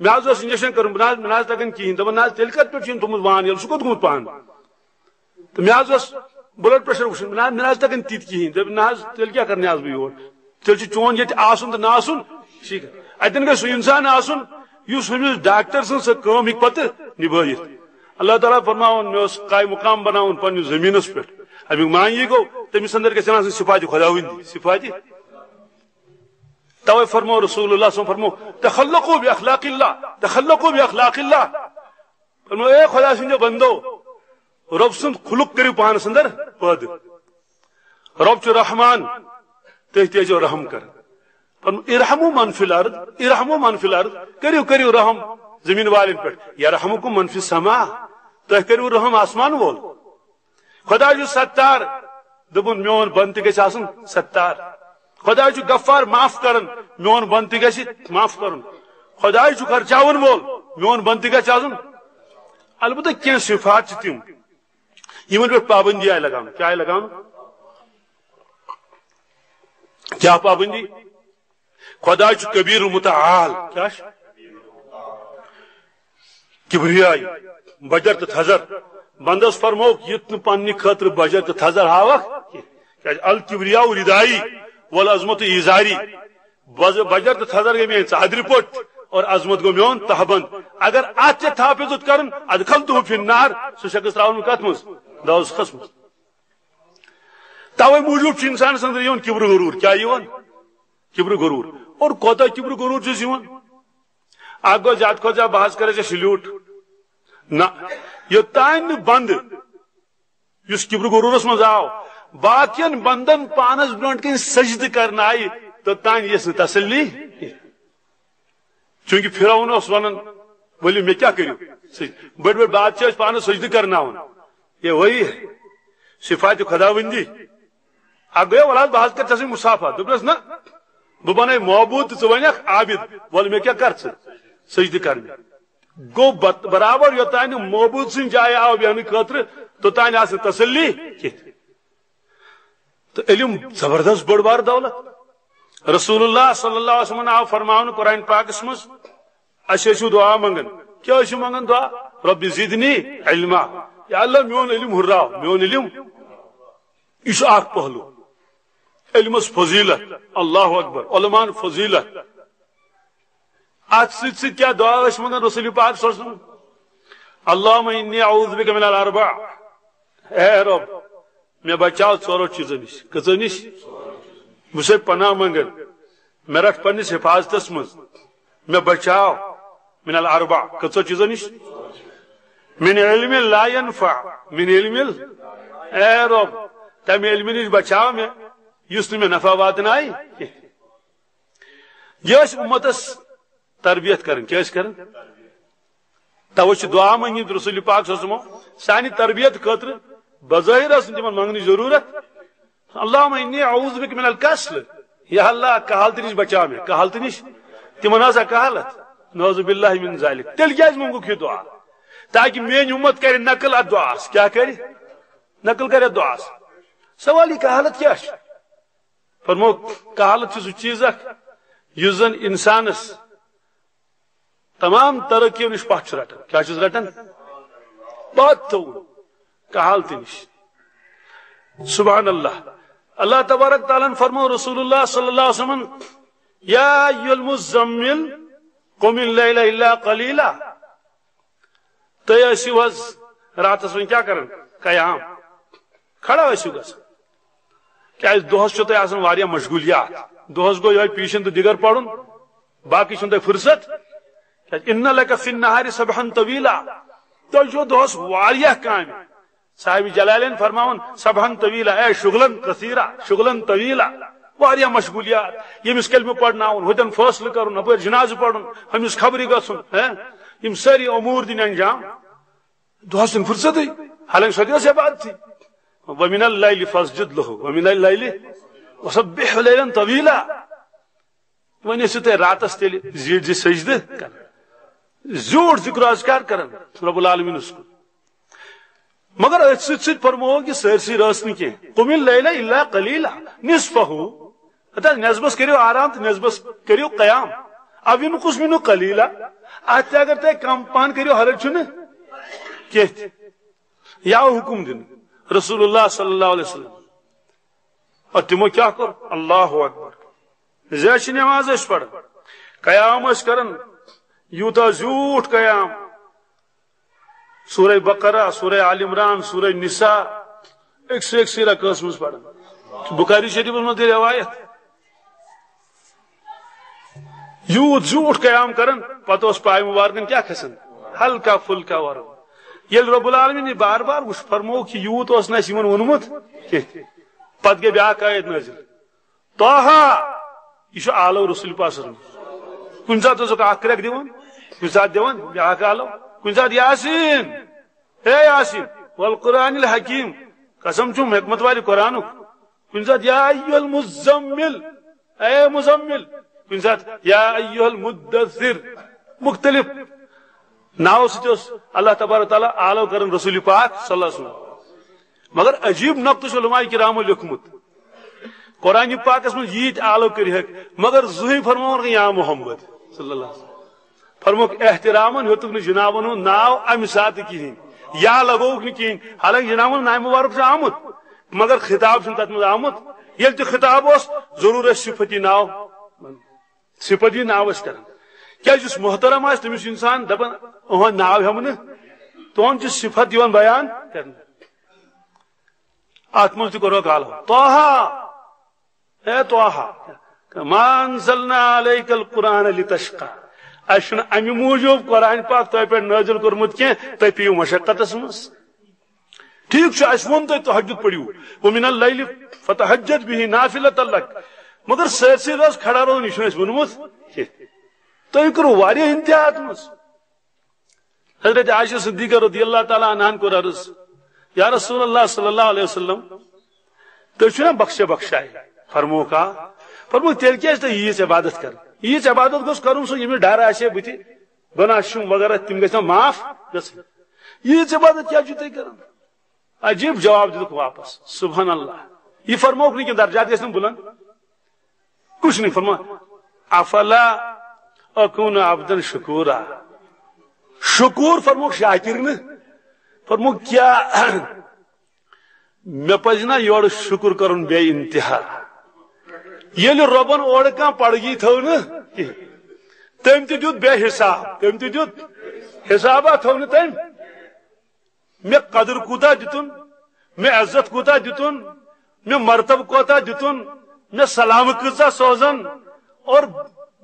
مےٚ حظ اوس انجیکشن کرُن مےٚ نہ حظ تگان کہیٖنۍ دپان نہ حظ تیٚلہِ کتہِ پٮ۪ٹھ چھُ تھوٚمُت وان ییٚلہِ سُہ کوٚت گوٚمُت پان تہٕ مےٚ حظ اوس بلڈ پریشر وٕچھُن مےٚ نہ حظ تگان تِتہِ کہیٖنۍ دوٚپ نہ حظ تیٚلہِ کیٛاہ کرنہِ آس بہٕ یور تیٚلہِ چھُ چون ییٚتہِ آسُن تہٕ نہ آسُن ٹھیٖک اتٮ۪ن گژھِ سُہ انسان آسُن یُس ہُمِس ڈاکٹر سٕنٛز سۄ کٲم ہیٚکہِ پتہٕ نِبٲیِتھ اللہ تعالیٰ فرماوُن مےٚ اوس قایہِ مقام بناوُن پننِس زمیٖنس پٮ۪ٹھ امیُک معنی گوٚو تٔمِس اندر گژھن آسٕنۍ صفاتِ خۄداوندی صفاتِ توے فرمو رسول اللہ صلی اللہ علیہ وسلم فرمو تخلقوا باخلاق اللہ تخلقوا باخلاق اللہ فرمو اے خدا سٕنٛدیو بندو رب سُنٛد خلق کٔرِو پانس اندر پٲدٕ رب چھُ رحمان تُہۍ تہِ ٲسۍزیو رحم کران فرمو ارحموا من فی الارض ارحموا من فی الارض کٔرِو کٔرِو رحم زمین والٮ۪ن پٮ۪ٹھ یرحمکم من فی السما تُہۍ کٔرِو رحم آسمان وول خدا چھُ ستار دوٚپُن میون بند تہِ گژھِ آسُن ستار خدا چھُ غفار معاف کران میون بند تہِ گژھِ معاف کرُن خدا چھُ خرچاون وول میون بند تہِ گژھِ آسُن البتہ کینٛہہ صفات چھِ تِم یِمن پٮ۪ٹھ پابندی آیہِ لگاونہٕ کیٛاہ آیہِ لگاونہٕ کیٛاہ پابندی خدا چھُ کبیٖر متعال کیٛاہ چھُ کبریائی بجر تو تھزر بندس فرموک یت نہ پننہِ خٲطرٕ بجر تو تھزر ہاوکھ کیٛازِ الکبریا ردائی والعظمت ایزاری بجر تو تھزر گٔے میٲنۍ ژادرِ پوٚٹ اور عظمت گوٚو میون تہبند اگر اتھ ژےٚ تھپھ عزت کرُن ادخلتہ فی النار سُہ چھکس تراوُن کتھ منٛز دوزخس منٛز توے موٗجوٗب چھُ انسانس اندر یِوان کبر غروٗر کیٛاہ یِوان کبر غروٗر اور کوتاہ کبر غروٗر چھُس یِوان اکھ گوٚو زیادٕ کھۄتہٕ زیادٕ بہٕ حظ کرے ژےٚ سلیوٗٹ نہ یوٚتانۍ نہٕ بند یُس کبر غروٗرس منٛز آو باقین بندن پانس برونٛٹھ کِنۍ سجدٕ کرنایہِ توٚتانۍ یِس نہٕ تسلی چونکہ فرعون اوس ونان ؤلِو مےٚ کیٛاہ کٔرِو بٔڑۍ بٔڑۍ بادشاہ ٲسۍ پانس سجدٕ کرناوان یہ وہی ہے صفات خداوندی اکھ گوٚو ول حظ بہٕ حظ کرٕ ژےٚ سۭتۍ مُصافہ دوٚپنس نہ بہٕ بناے معبوٗد تہٕ ژٕ ونکھ عابد ول مےٚ کیٛاہ کر ژٕ سجدٕ کرنہِ گوٚو برابر یوٚتانۍ نہٕ معبوٗد سٕنٛدِ جایہِ آو بیہنہٕ خٲطرٕ توٚتانۍ آسہِ نہٕ تسلی کینٛہہ تو علم زبردست بٔڑ بار دولت رسول اللہ صلی اللہ علیہ وسلم آو فرماؤن قرآن پاکس مز اَسہِ ٲسِو دعا منگان کیٛاہ ٲسِو منگان دعا رب زدنی علما یا اللہ میون علم ہُرراو میون علم یہ چھُ اکھ پہلو علمس فضیلت اللہ اکبر علمان فضیلت اتھ سۭتۍ سۭتۍ کیٛاہ دعا ٲسۍ منگان رسول پاک صلی اللہ علیہ وسلم اللہم انی اعوذ بک من الاربع اے رب مےٚ بچاو ژورو چیٖزو نِش کٔژو نِش بہٕ چھُسے پناہ منگان مےٚ رٹھ پننِس حفاظتس منٛز مےٚ بچاو من الاربع کٔژو چیٖزو نِش من علم لا ينفع من علم اے رب تمہِ علمہِ نِش بچاو مےٚ یُس نہٕ مےٚ نفع واتنایہِ یہِ ٲسۍ اُمتس تربیت کران کیٛاہ ٲسۍ کران توے چھِ دعا منگِتھ رسول پاک صلی اللہ علیہ وسلم سانہِ تربیت خٲطرٕ بظٲہر ٲس نہٕ تِمن منگنٕچ ضروٗرت اللہم انی اعوذ بک من الکسل یا اللہ کہالتہٕ نِش بچاو مےٚ کہالتہٕ نِش تِمن ٲسا کہالت نعوذ باللہ من ذالک تیٚلہِ کیٛازِ منگُکھ یہِ دعا تاکہ میٲنۍ اُمت کرِ نقل اتھ دعاس کیٛاہ کرِ نقل کرِ اتھ دعاس سوال یہِ کہالت کیٛاہ چھِ فرمو کہالت چھُ سُہ چیٖز اکھ یُس زن انسانس تمام ترقیو نش پتھ چھُ رٹان کیٛاہ چھُس رٹان پتھ تھوٚوُن کہالتہٕ نش سبحان اللہ اللہ تبارک تعالیٰ فرمو رسول اللہ صلی اللہ علیہ وسلم یا ایھا المزمل قم اللیل الا قلیلا تُہۍ ٲسِو حظ راتس وۄنۍ کیٛاہ کران قیام کھڑا ٲسِو گژھان کیٛازِ دۄہس چھُو تۄہہِ آسان واریاہ مشغولیات دۄہس گوٚو یِہوے پیشن تہٕ دِگر پرُن باقی چھن تہ فرصت ان لک فی النہار سبحا طویلا تو جو دوس واریہ کام صاحب جلالین فرماون سبحا طویلا اے شغلن کثیرا شغلن طویلا واریہ مشغولیات یمس کلمہ پڑھناون ہوتن فیصلہ کرن اپر جنازہ پڑھن ہمس خبری گژھن یم ساری امور دن انجام دہس تن فرصت حالانکہ سدیس عبادت تھی ومن اللیل فاسجد له ومن اللیل وسبح لیلا طویلا ون ٲسِو تُہۍ راتس تیٚلہِ زیٖٹھ زِ سجدٕ کران زیوٗٹھ ذکر اذکار کران رب العالمینس کُن مگر اتھ سۭتۍ سۭتۍ فرموو کہ سٲرسٕے رٲژ نہٕ کینٛہہ قم اللیل الا قلیلا نصفہُ نصبس کٔرِو آرام تہٕ نصبس کٔرِو قیام او ینقص منہُ قلیلا اتھ تہِ اگر تُہۍ کم پہن کٔرِو حرج چھُنہٕ کینٛہہ تہِ یہِ آو حکم دِنہٕ رسول اللہ صلی اللہ علیہ وسلم اور تمو کیا کر اللہ اکبر زیچ نماز اس پڑھ قیام اس کرن یوتا زیوٹ قیام سورہ بقرہ سورہ آل عمران سورہ نساء ایک سے ایک سیرہ قسمز پڑھ بخاری شریف میں دی روایت یوت زیوٹ قیام کرن پتہ اس پائے مبارکن کیا کھسن ہلکا پھلکا ور یل رب العالمین نے بار بار وش فرمو کہ یوت اس نہ یمن ونمت پت گئی بیاکھ آیت نازل طه یہ آلو رسول پاس کن سات اخ کرک دان کن سات دان بیاکھ آلو کن سات یاسین اے یاسین والقرآن الحکیم قسم چھم حکمت والی قرآن کن سات یا ایھا المزمل اے مزمل کن سات یا ایھا المدثر مختلف ناو ست اللہ تبارک تعالی آلو کرن رسول پاک صلی اللہ علیہ وسلم مگر عجیب نقطہ علماء کرامو لکھمت قرآن پاکس من یت آلو کر مگر زہی فرمون یا محمد صلی اللہ علیہ وسلم فرموک احترامن ہیوتک نہ جنابن ناو امہ سات کہین یا لگوک نہ کہین حالانکہ جنابن نام مبارک سے آمت مگر خطاب چھ تت من آمت یل تہ خطاب اس ضرور صفتی ناو صفتی ناو اس کرن کیا جس محترم آس تمس انسان دپن اہ ناو ہم تہن چھ صفت دیوان بیان کرن ات من تہ کرو کالو طه اے طه ما انزلنا عليك القرآن لتشقى اشن امی موجود قرآن پاک تہ پہ نازل کرمت کی تہ پیو مشقتس مس ٹھیک چھ اس ون تہ تہجد پڑھیو ومن اللیل فتہجد به نافلۃ لک مگر سرسی روز کھڑا رہو نش اس ونمت تہ کرو واریہ انتہاات مس حضرت عائشہ صدیقہ رضی اللہ تعالی عنہا کو عرض یا رسول اللہ صلی اللہ علیہ وسلم تو چھنا بخشے بخشائے فرمو کا فرمو تیل کیا تو یہ عبادت کر یہ عبادت گوس کروں سو یہ ڈر آشے بت گناہ شم وغیرہ تم گھن معاف گھن یہ عبادت کیا تھی کر عجیب جواب دتک واپس سبحان اللہ یہ فرموک نہیں کہ درجات گھن بلند کچھ نہیں فرما افلا اکون عبدا شکورا شکور فرموک شاکر نے فرمو کیا مے پزنا یور شکر کرن بے انتہا یل ربن اور کان پڑگی تھو نا تم تہ دیت بے حساب تم تہ دیت حسابہ تھو نا تم مے قدر کوتا دتن مے عزت کوتا دتن مے مرتب کوتا دتن مے سلام کزا سوزن اور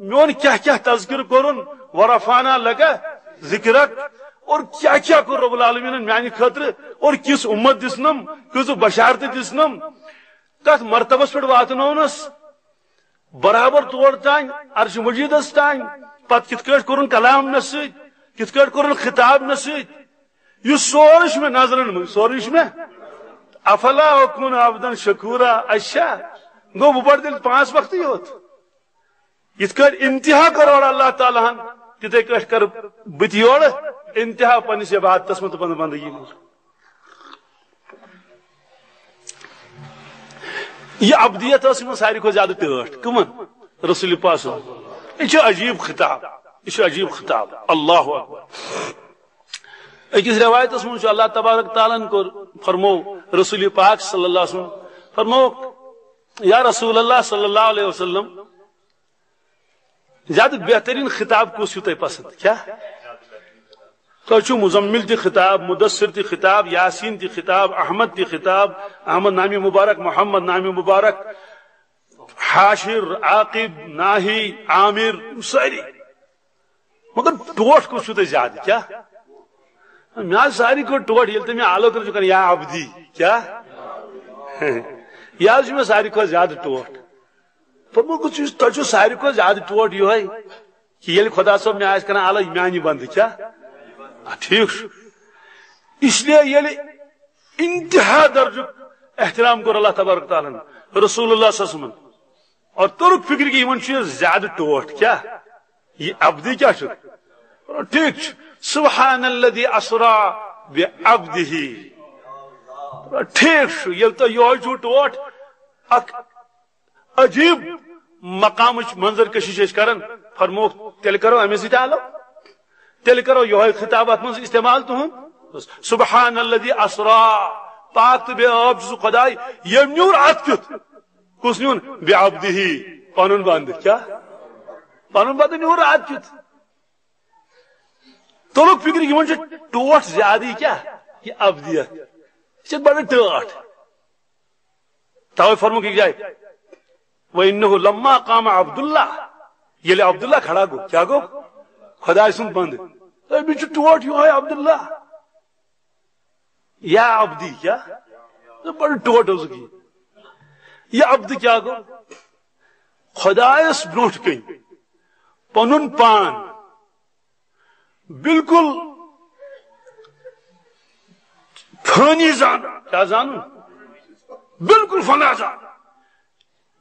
میون کیا کیا تذکر کرن ورفانا لگا ذکرک اور کیا کیا کر رب العالمین میانی خاطر اور کس امت دسنم کس بشارت دسنم تس مرتبس پہ واتنونس برابر تور تان عرش مجیدس تان پت کت کٹ کرن کلام مے ست کت کٹ کرن خطاب مے ست یہ سورش میں نظرن من سورش میں افلا اکون عبدا شکورا اچھا گو بڑ دل 5 وقت ہی ہوت کت کٹ انتہا کرو اللہ تعالی ہن تتھے کٹ کر بت یور انتہا پنس عبادتس مت بندگی یہ ابدیت ساری کو زیادہ ٹھٹ کمن رسول پاس یہ عجیب خطاب یہ عجیب خطاب اللہ اکبر اکس روایتس من اللہ تبارک تعالیٰ کو فرمو رسول پاک صلی اللہ علیہ وسلم فرمو یا رسول اللہ صلی اللہ علیہ وسلم زیادہ بہترین خطاب کس تہ پسند کیا تو مزمل تی خطاب مدثر تی خطاب یاسین تی خطاب احمد تی خطاب احمد نامی مبارک محمد نامی مبارک حاشر عاقب ناہی عامر ساری مگر ٹوٹ کس چھو زیادہ کیا میں ساری کو ٹوٹ یل تو میں آلو کر یا عبدی کیا یا میں ساری کو زیادہ ٹوٹ تہ ساری کو زیادہ ٹوٹ یہ کہ یل خدا صاحب میں آس کران آلو میانی بند کیا ٹھیک اس لیے یل انتہا درج احترام کر اللہ تبارک تعالیٰ رسول اللہ صلی اللہ علیہ وسلم اور ترک فکر کی ان زیادہ ٹوٹ کیا یہ عبدی کیا ٹھیک سبحان الذی اسرا بعبدہ ٹھیک یل تو یہ ٹوٹ اک عجیب مقام منظر کشش کرن فرمو تیل کرو امی سۭتۍ آلو تیل کرو یہ خطابات من استعمال تہد سبحان الذی اسرا پاک تو بے عاب سو خدائی یم نیور ات کیت کس نیون بعبدہ پنن بند کیا پنن بند نیور ات کیت تلک فکر یہ ٹوٹ زیادہ کیا یہ عبدیت یہ بڑا ٹاٹ توے فرمو کی جائے وَإِنَّهُ لَمَّا قَامَ عَبْدُ اللَّهِ یل عبداللہ کھڑا گو کیا گو خدا سن بند بیچ ٹوٹ یہ عبداللہ یا عبدی کیا بڑا ٹوٹ ہو سکی یہ عبد کیا گو خدایس بروٹ کن پنن پان بالکل فانی زان کیا زانو بالکل فنا زان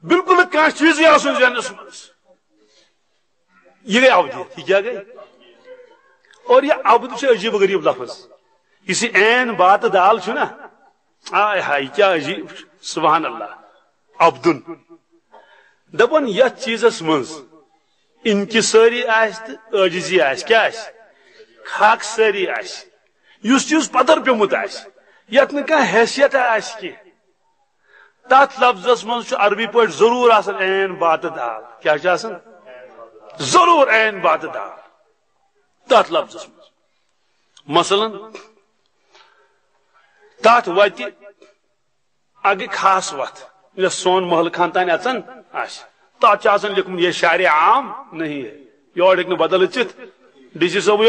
بالکل کیا چیز آسن ذہنس مز یہ گئی عبدیت یہ کیا گئی اور یہ عبد سے عجیب غریب لفظ اسی این بات دال چھنا آئے ہائی کیا عجیب سبحان اللہ عبدن دپن یت چیزس مز انکساری آس تو عجزی آس کیا آس خاک ساری آس اس چیز پتر پیومت آس یت نہ کانٛہہ حیثیت آس کی تات لفظس مز عربی پہ ضرور آسان این بات دال کیا آسان ضرور این بات دال تات لفظس مز مثلا تات وتہ اگے خاص وت یس سون محل خان تان اچن تات لکھمت یہ شاعر عام نہیں ہے یور ہیکہ بدل اچت ڈی سی صاحب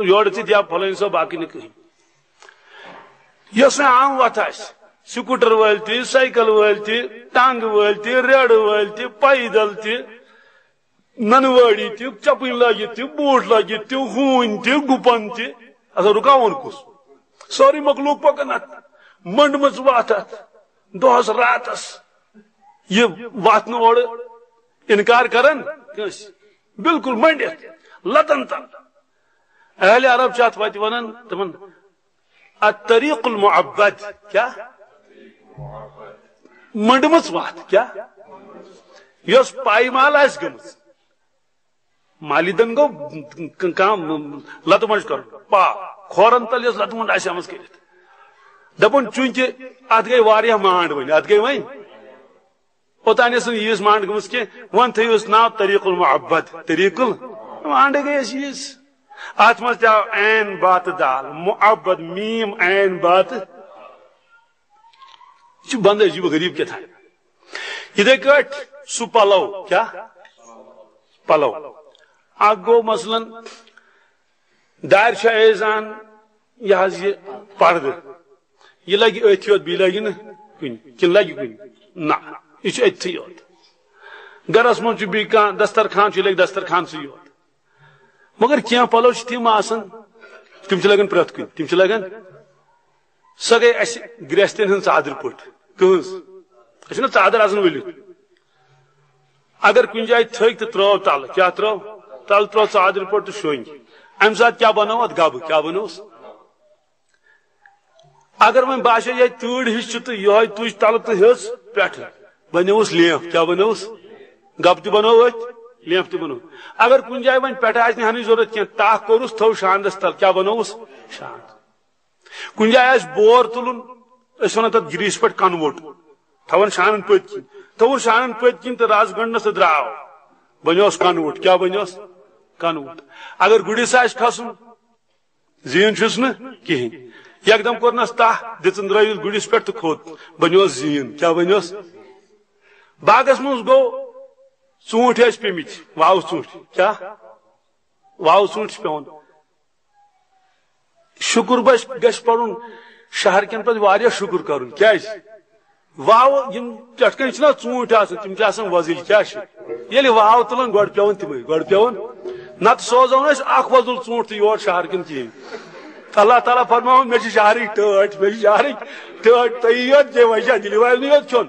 یور اچت یا فلانی صاحب باقی نہ کہیں یس عام وت سکوٹر ول تہ سائیکل ول تہ ٹانگ ول تہ ریڑ ول تہ پیدل تہ ننواڑی تہ چپن لگت تہ بوٹ لگت تہ ہون تہ گپن تہ اگر رکاون کس ساری مخلوق پکن ات منڈمز وات ات دہس راتس یہ واتن اور انکار کرن بالکل منڈت لتن تن اہل عرب چات وات ونن تمن الطریق المعبد کیا منڈمز وات کیا یس پائمال آس گمز مالی دن گو لت منڈ کر پا کھورن تل یس لت منڈ آس آمز کرت دپن چونکہ ات گئی واریاہ مانڈ ون ات گئی ون اوتان یس مانڈ گمز کی ون تھوس ناو طریق المعبد طریق مانڈ گئی اس ات مز تہ این بات دال معبد میم این بات یہ بند عجیب غریب کیا تھا ادھے کٹ سو پلو کیا پلو اگ گو مثلا دار شاہ ایزان یہ پرد یہ لگی اتھی یوت بی لگی نا کن کن لگی کن نا یہ اتھی یوت گرس من بی کان دسترخان لگی دسترخان سی یوت مگر کیا پلو تم آسان تم لگان پریت کن تم لگان سو گئی اس گریستین ہن ژادر پٹ کہز اس ژادر آسان ولت اگر کن جائے تھک تو ترو تل کیا ترو تل ترو ژادر پٹ تو شونگ ام سات کیا بنو ات گب کیا بنوس اگر وی باسے یہ تیڑ ہش تو یہ تج تل تو ہز پہ بنوس لیف کیا بنوس گب تہ بنو لیف تہ بنو اگر کن جائے ون پہ آس ہن ضرورت کی تاخ کورس تھو شاندس تل کیا بنوس شاند کن جائے آس بور تلن اس ون تک گریس پہ کنوٹ تھون شانن پت کن تھون شانن پت کن تو راز گنڈنس دراو بنوس کنوٹ کیا بنوس کنوٹ اگر گڑس آس کھسن زین چھس نا کہین یکدم کورنس تاہ دن درس گڑس پہ تو کھوت بنوس زین کیا بنوس باغس من گو ژوٗنٛٹھۍ ٲسۍ پیٚمٕتۍ واو ژوٗنٛٹھۍ کیٛاہ واو ژوٗنٛٹھۍ چھِ پیٚوان شُکُر گژھِ پَرُن شہر کٮ۪ن پٮ۪ٹھ واریاہ شُکُر کَرُن کیٛازِ واو یِم پٮ۪ٹھ کَنۍ چھِنا ژوٗنٛٹھۍ آسان تِم چھِ آسان وۄزٕلۍ کیٛاہ چھِ ییٚلہِ واو تُلان گۄڈٕ پیٚوان تِمے گۄڈٕ پیٚوان نتہٕ سوزو نہٕ أسۍ اکھ وۄزُل ژوٗنٛٹھ تہِ یور شہر کٮ۪ن کِہیٖنۍ اللہ تعالیٰ فرماوان مےٚ چھِ شہرٕکۍ ٹٲٹھۍ مےٚ چھِ شہرٕکۍ ٹٲٹھۍ تُہۍ یوت کیٚنٛہہ وجہ دِلہِ والنٕے یوت کھیوٚن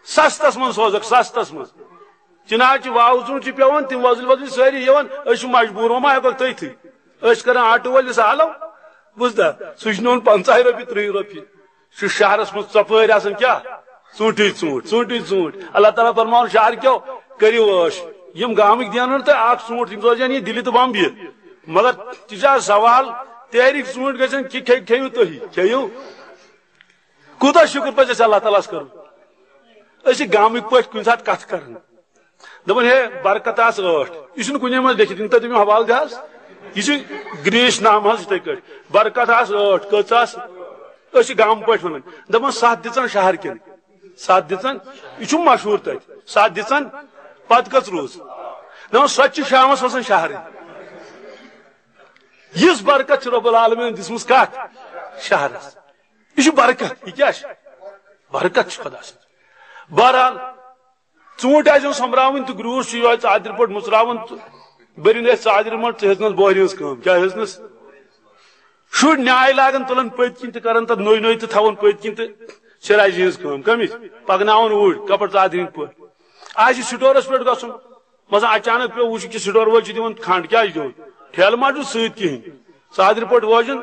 سستس منٛز سوزکھ سستس منٛز چِناچہِ واو ژوٗنٛٹھۍ چھِ پیٚوان تِم وۄزٕلۍ وۄزٕلۍ سٲری یِوان أسۍ چھِ مجبوٗر وۄنۍ ما ہٮ۪کوکھ تٔتھٕے أسۍ چھِ کران آٹوٗ وٲلِس حالو بوٗزتھا سُہ چھُ نِوان 50 رۄپیہِ 30 رۄپیہِ چھُ شہرس منٛز ژۄپٲرۍ آسان کیٛاہ ژوٗنٛٹھٕے ژوٗنٛٹھۍ ژوٗنٛٹھٕے ژوٗنٛٹھۍ اللہ تعالیٰ فرماوان شہر کیو کٔرِو ٲش یِم گامٕکۍ دِنو نہٕ تۄہہِ اکھ ژوٗنٛٹھ یِم سوزن یہِ دِلہِ تہٕ بمبیہِ مگر تہِ چھِ آز سوال تیرٕکۍ ژوٗنٛٹھۍ گژھن کھیٚیِو تُہی کھیٚیِو کوٗتاہ شُکر پزِ اَسہِ اللہ تعالیٰ ہس کرُن أسۍ چھِ گامٕکۍ پٲٹھۍ کُنہِ ساتہٕ کتھ کران دپان ہے برکت آس ٲٹھ یہِ چھُنہٕ کُنے منٛز لیکھِتھ تۄہہِ دِمو حوالہٕ دِ حظ یہ گریش نام حظ یِتھے کٲٹھۍ برکت آس ٲٹھ کٔژ آس أسۍ چھِ گامہٕ پٲٹھۍ ونان دپان 7 دِژن شہر کٮ۪ن 7 دِژن یہِ چھُ مشہوٗر تتہِ 7 دِژن پتہٕ کٔژ روٗز دپان سۄ تہِ چھِ شامس وسان شہرٕے یِژھ برکت چھِ رۄب العالمیٖن دِژمٕژ کتھ شہرس یہِ چھُ برکت یہِ کیٛاہ چھِ برکت چھِ خۄدا سٕنٛز بہرحال ژوٗنٛٹھۍ آسن سوٚمبراوٕنۍ تہٕ گرٛوٗس چھُ یِہوے ژادرِ پٲٹھۍ مُژراوان تہٕ بٔرِنۍ ٲسۍ ژادرِ منٛز ژٕ ہیٚژنس بوہرِ ہٕنٛز کٲم کیٛاہ ہیٚژنس شُرۍ نیاے لاگان تُلان پٔتۍ کِنۍ تہٕ کران تتھ نوٚے تہٕ تھاوان پٔتۍ کِنۍ تہٕ شِراجہِ ہٕنٛز کٲم کٔمِچ پکناوان اوٗرۍ کپر ژادرِ ہٕنٛدۍ پٲٹھۍ آز چھُ سٹورس پٮ۪ٹھ گژھُن مثلاً اچانک پیوٚو وٕچھ کہِ سٹور وٲلۍ چھِ دِوان کھنڈ کیٛازِ دِوان ٹھیلہٕ ما چھُ سۭتۍ کِہینۍ ژادرِ پٲٹھۍ وٲجِن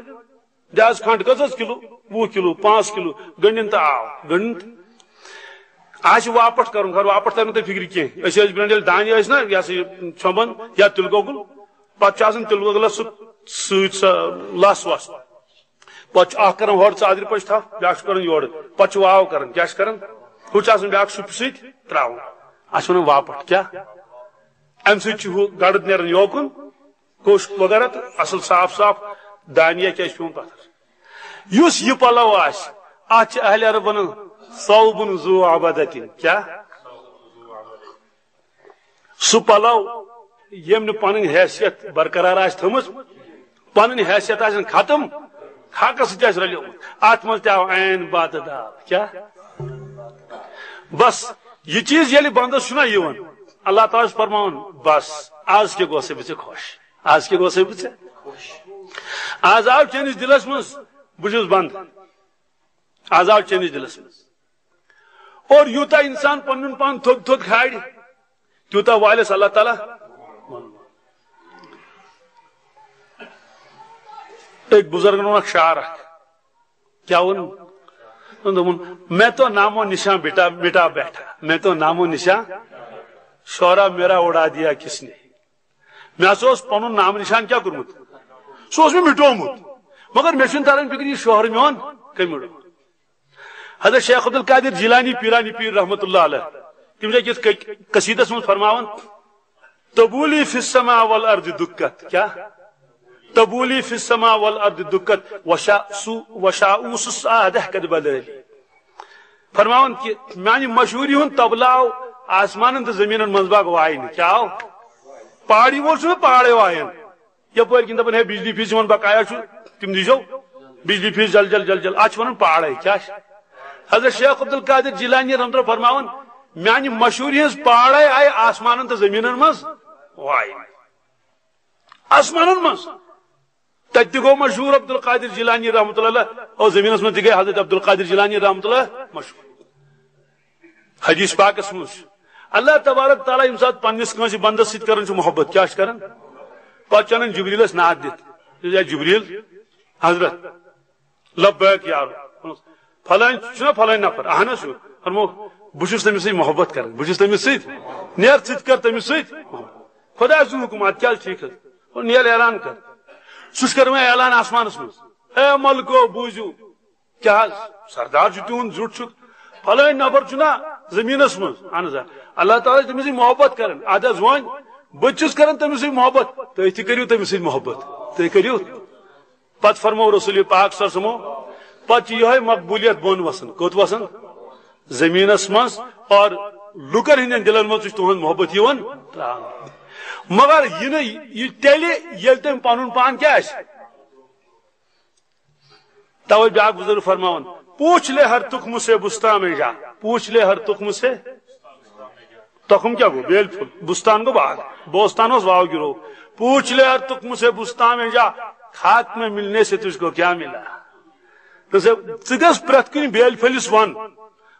دِہس کھنڈ کٔژ حظ کِلوٗ 20 کِلوٗ 5 کِلوٗ گٔنڈِن تہٕ آو گٔنڈِن آز چھُ واپٹ کرُن خبر واپٹ ترِ نہٕ تۄہہِ فِکرِ کینٛہہ أسۍ ٲسۍ برٛونٛٹھ ییٚلہِ دانہِ ٲسۍ نا یہِ ہسا یہِ چھۄمبان یا تِلہٕ گۄگُل پتہٕ چھُ آسان تِلہٕ گۄگلس سۭتۍ سۄ لس وس پتہٕ چھُ اکھ کران ہورٕ ژادرِ پٔچ تھپھ بیاکھ چھُ کران یورٕ پتہٕ چھُ واو کران کیٛاہ چھُ کران ہُہ چھُ آسان بیاکھ شُپہِ سۭتۍ تراوُن اتھ چھِ ونان واپٹ کیٛاہ امہِ سۭتۍ چھُ ہُہ گرد نیران یوکُن کوٚش وغیرہ تہٕ اصل صاف صاف دانیا کیٛاہ چھُ پیوان پتھر یُس یہِ پلو آسہِ اتھ چھِ اہلِ عرب ونان ثوبٌ ذو عبدتن کیٛاہ سُہ پلو ییٚمۍ نہٕ پنٕنۍ حیثیت برقرار آسہِ تھٲمٕژ پنٕنۍ حیثیت آسن ختم خاکس سۭتۍ آسہِ رلیومُت اتھ منٛز تہِ آو عین باتہٕ داب کیٛاہ بس یہِ چیٖز ییٚلہِ بندس چھُنہ یِوان اللہ تعالیٰ چھُ فرماوان بس آز کیٛاہ گوٚژھے بہٕ ژےٚ خۄش آز کیٛاہ گوٚژھے بہٕ ژےٚ خۄش آز آو چٲنِس دِلس منٛز بہٕ چھُس بنٛد آز آو چٲنِس دِلس منٛز اور یوٗتاہ انسان پنُن پان تھوٚد تھوٚد کھالہِ تیوٗتاہ والٮ۪س اللہ تعالیٰ ایک بزرگن وون اکھ شعر اکھ کیٛاہ ووٚن دوٚپُن میں تو نامو نشاں مٹا بیٹھا میں تو نامو نشاں شورا میرا اڑا دیا کس نے مےٚ ہسا اوس پنُن نام نشان کیٛاہ کوٚرمُت سُہ اوس مےٚ مٹومُت مگر مےٚ چھُنہٕ تران فِکرِ یہِ شوہر میون کٔمۍ مٹو حضرت شیخ عبد القادر جیلانی پیرانی پیر رحمۃ اللہ علیہ تم چھِ یتھ قصیدس منٛز فرماوان تبولی فی السماء والارض دکت کیا تبولی فی السماء والارض دکت وشاؤس السعادہ قد بدلی فرماوان کہ میانہ مشہوری ہند تبلہ آو آسمان تو زمین منٛز باغ وائن کیا آو پہاڑی وول چھُ پہاڑے وایان یپٲرۍ کِنۍ دپان ہے بجلی فیس یِمن بقایا چھُ تِم دیٖزیو بجلی فیس جل جل جل جل اتھ چھِ ونان پہاڑے کیٛاہ چھِ حضرت شیخ عبد القادر جیلانی رحمۃ اللہ فرماوان میانہ مشہوری ہز پہاڑے آئی آسمان تو زمین مز وائن آسمان مز تت گو مشہور عبد القادر جیلانی رحمۃ اللہ اور زمین مز گئی حضرت عبد القادر جیلانی رحمۃ اللہ مشہور حدیث پاکس مز اللہ تبارک تعالیٰ یم سات پنس کنس بندس ست کران محبت کیا کران پتہ چنان جبریلس نعت دت جبریل حضرت لبیک یار فلان چھُنہ فلان نفر اہن حظ فرمو بہٕ چھُس تٔمِس سۭتۍ محبت کران بہٕ چھُس تٔمِس سۭتۍ نیر ژٕ تہِ کر تٔمِس سۭتۍ خۄداے سُنٛد حُکم ادٕ کیٛاہ ٹھیٖک حظ نیر اعلان کر سُہ چھُ کران اعلان آسمانس منٛز اے ملکو بوٗزِو کیٛاہ حظ سردار چھُ تِہُنٛد زیُٹھ چھُکھ فلٲنۍ نفر چھُنہ زٔمیٖنس منٛز اہن حظ اللہ تعالیٰ چھُ تٔمِس سۭتۍ محبت کران ادٕ حظ وۄنۍ بہٕ تہِ چھُس کران تٔمِس سۭتۍ محبت تُہۍ تہِ کٔرِو تٔمِس سۭتۍ محبت تُہۍ کٔرِو پتہٕ فرمو رسول پاک صلی اللہ علیہ وسلم پتہٕ چھِ یِہوے مقبولیت بۄن وسان کوٚت وسان زمینس مز اور لکن ہند دلن مز تہذ محبت تران مگر یہ تیل یل تم پن پان کیا توے بیاکھ بزرگ فرماون پوچھ لے ہر تخم سے بستان میں جا پوچھ لے ہر تخم سے تخم کیا گو بیل پھول بستان کو باغ بوستان واو گرو پوچھ لے ہر تخم سے بستان میں جا خاک میں ملنے سے تجھ کو کیا ملا گس پریت کن بیل پھلس ون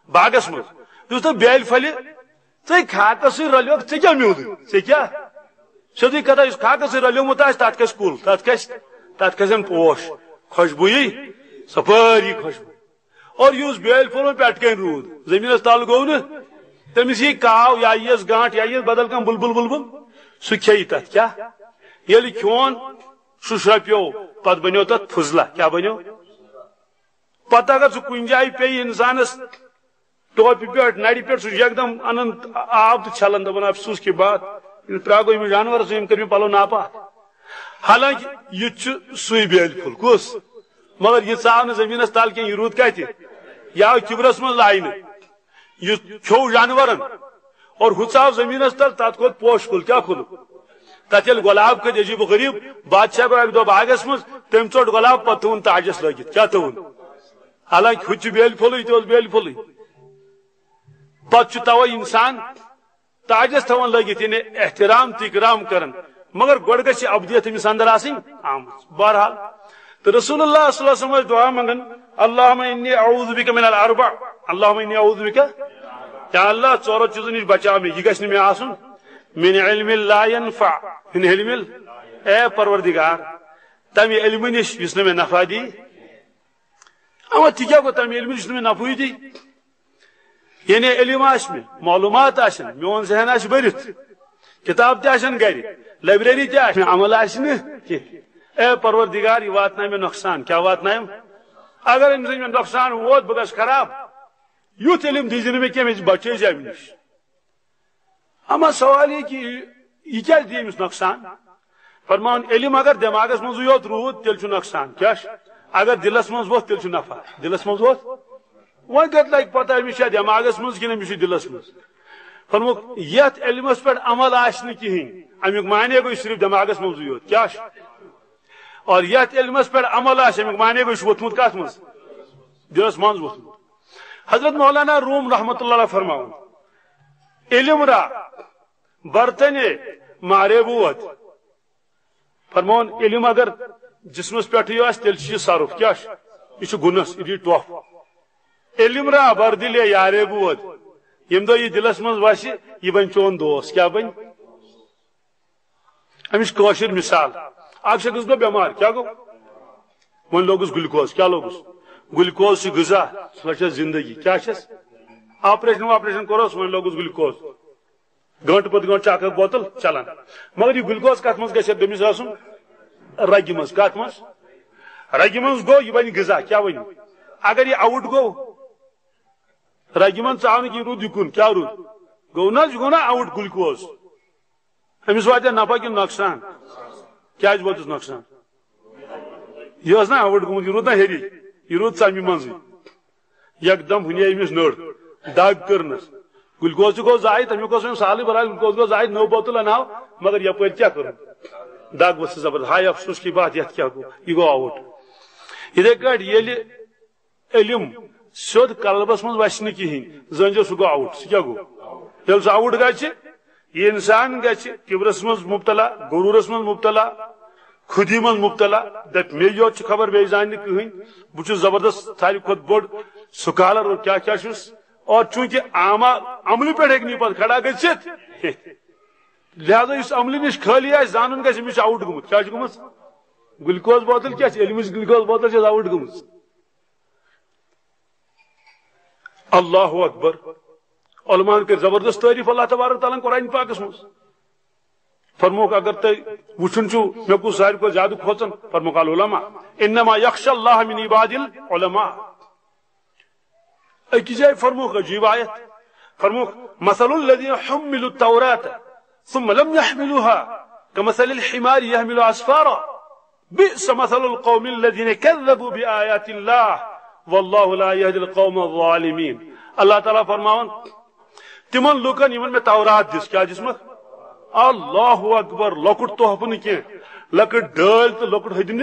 باغس مز بیل پھلہِ ژے خاکس سی رلیو ژے کیا میود ژے کیا سیدھی کتھا اس خاکس سی رلیومت آسہِ تتھ کھسہِ کُل تتھ کھسن پوش خوشبوئی سپاری خوشبو اور یہ بیل پھول پیٹ کن رود زمین تل گو نا تمس یہ کاو یا یس گانٹ یا یس بدل کم بلبل بلبل سہ کھیہ تت کیا یل کھون سہ شرپیو پت بنیو تت فضلہ کیا بنیو پتہ اگر سہ کن جائے پی انسانس ٹوپی پہ نڑی پہ سہ یکدم انن آب تو چھلن دپان افسوس کی بات پراگو یم جانور یم کر پلو ناپاک حالانکہ یہ سوئی بیل پھول کس مگر یہ ژاو نا زمین تل کی یہ رود کت یہ آو کبرس من لائن یہ کھو جانورن اور ہو ژاو زمین تل تت کھوت پوش کل کیا کھل تت یل گلاب کھت عجیب و غریب بادشاہ گو اک دہ باغس مز تم ژوٹ گلاب پتہ تھون تاجس لگت کیا تھون حالانکہ ہُتہِ چھُ بیل پھولٕے تہِ اوس بیل پھولٕے پتہ چھُ توے انسان تاجس تھوان لگت یعنی احترام تہ اکرام کرن مگر گۄڈٕ گژھِ ابدیت أمِس اندر آسٕنۍ آمٕژ بہرحال تو رسول اللہ صلی اللہ علیہ وسلم دعا منگن اللہم انی اعوذ بک من الاربع اللہم انی اعوذ بک یا اللہ ژورو چیزو نش بچا میں یہ گژھِ نہٕ مےٚ آسُن من علم لا ينفع من علم اے پروردگار تمہِ علم نش یُس نہٕ مےٚ نفع دی اما تہِ کیٛاہ گوٚو تمہِ علم نش نہٕ مےٚ نفعٕے دی یعنی علم آسہِ مےٚ معلومات آسن میون ذہن آسہِ بٔرِتھ کتاب تہِ آسن گرِ لائبریری تہِ آسہِ مےٚ عمل آسہِ نہٕ کینٛہہ اے پروردگار یہ واتن میں نقصان کیا واتن اگر امس میں نقصان ووت بہ گھس خراب یوت علم دیزی میں کیا بچے جائے نش اما سوال یہ کہ یہ کیا دی امس نقصان فرمان علم اگر دماغس مز یوت روت تیل چھ نقصان کیا اگر دلس مز ووت تیل چھ نفع دلس مز ووت وہ کت لگ پتہ امس دماغس مز کہ امس دلس مز فرمو یت علمس پہ عمل آس نہ کہین امیک معنی گو صرف دماغس مز یوت کیا اور یت علمس پہ عمل آمیک معنی گو ووتمت کت مز دلس مز ووتمت حضرت مولانا روم رحمۃ اللہ علیہ فرماؤن علم را برتنے مارے بوت فرمون علم اگر جسمس پہ تیل صرف کیا یہ گنس یہ ٹوف علم را بردلے یارے بوت یم دہ یہ دلس مز وس یہ بن چون دوست کیا بن امس کوشر مثال اک شخص گو بیمار کیا گو ون لوگس گلوکوز کیا لوگس گلوکوز سے غذا سو زندگی کیا آپریشن کورس ون لوگس گلوکوز گنٹ پتہ گنٹ چاک بوتل چلان مگر یہ گلوکوز کت مز گھس دمس آسن رگہ مز کت مز رگہ مز گو یہ بن غذا کیا ون اگر یہ آؤٹ گو رگہ من ژاو نہ رود یکن کیا رود گو نا گو نا آؤٹ گلوکوز امس واتہ نفع کہ نقصان کیا ووتس نقصان یہ نا آؤٹ گومت یہ رود نا ہیری یہ رود ژمہ مز یکدم ہنے امس نڑ دگ کرنس گلوکوز گو ضائع تمیک سہل برائے گلوکوز گو ضائع نو بوتل اناو مگر یپر کیا کر دگ ورس زبردست ہائے افسوس کی بات یت کیا گو یہ گو آؤٹ اتھے کٹ یل علم سیود قلبس من وس نا کہین زنجو سہ گو آؤٹ سہ کیا گو یل سہ آؤٹ گھس یہ انسان گھس کبرس مز مبتلا غرورس مز مبتلا خودی من مبتلا دپ مے یوت خبر بے زان کہین بہ زبردست ساروی کھت بوڑ سکالر اور کیا چھس اور چونکہ عمل پہ ہیک پہ کھڑا گھت لہذا اس عمل نش خالی آس زان گھس امس آؤٹ گومت کیا گومت گلوکوز بوتل کیا علمس گلوکوز بوتل آؤٹ گومت اللہ اکبر علماء کر زبردست تعریف اللہ تبارک تعالیٰ قرآن پاکس مز فرموک اگر تھی وچن چھو مے کو ساروی کو زیادہ کھوچن فرموک العلماء انما یخشى اللہ من عباد العلماء ایک جائے فرموک عجیب آیت فرموک مثل الذین حملوا التوراة ثم لم يحملوها كمثل الحمار يحمل اسفارا بئس مثل القوم الذين كذبوا بآيات الله والله لا يهدي القوم الظالمين اللہ تعالیٰ فرماون تمن لوکن یمن میں تورات دس کیا دس مت اللہ اکبر لکٹ تحفہ نا کی لکٹ ڈال تو لکٹ ہدن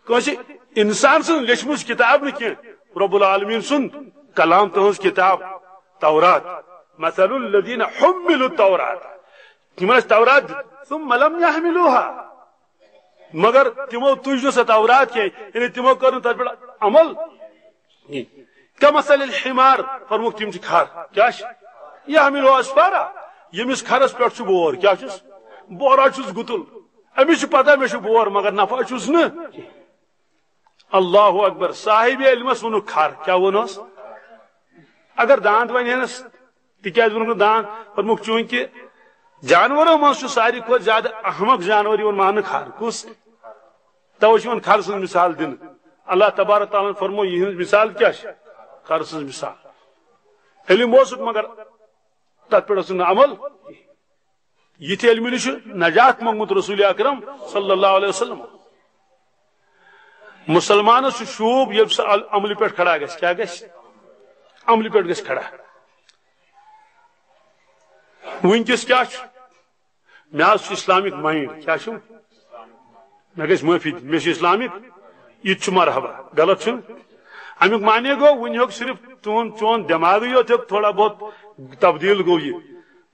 کنس انسان سن لیچم کتاب نا کی رب العالمین سن کلام تہذ کتاب تورات مثل الذین حملوا التورات تمن تورات ثم لم يحملوها مگر تمو تج سا تورات کی یعنی تمو کر تر پہ عمل کمثل الحمار فرموک تم کھار کیا يحمل اسفارا یمس کھرس پہ بور کیا بورا چھس گتل امس پتہ مے بور مگر نفع چھس نا اللہ اکبر صاحب علمس ون کھر کیا ونس اگر داند ونس تکیاز ون داند فرموک چونکہ جانوروں من ساری کھت زیادہ احمق جانور مان کھر کس توجہ کھر سن مثال دن اللہ تبارک تعالیٰ فرمو یہ مثال کیا کھر سن مثال علم اوس مگر تت پہ عمل یہ علم نش نجات منگمت رسول اکرم صلی اللہ علیہ وسلم مسلمان شوب یہ عمل پہ کھڑا گھس کیا گھس عمل پہ گھس کھڑا ونکس کیا مے اسلامک مائنڈ کیا مے گھس معافی مے اسلامک یہ مرحبا غلط امیک معنی گو ون ہوں صرف چون دماغ یوت تھوڑا بہت تبدیل گو یہ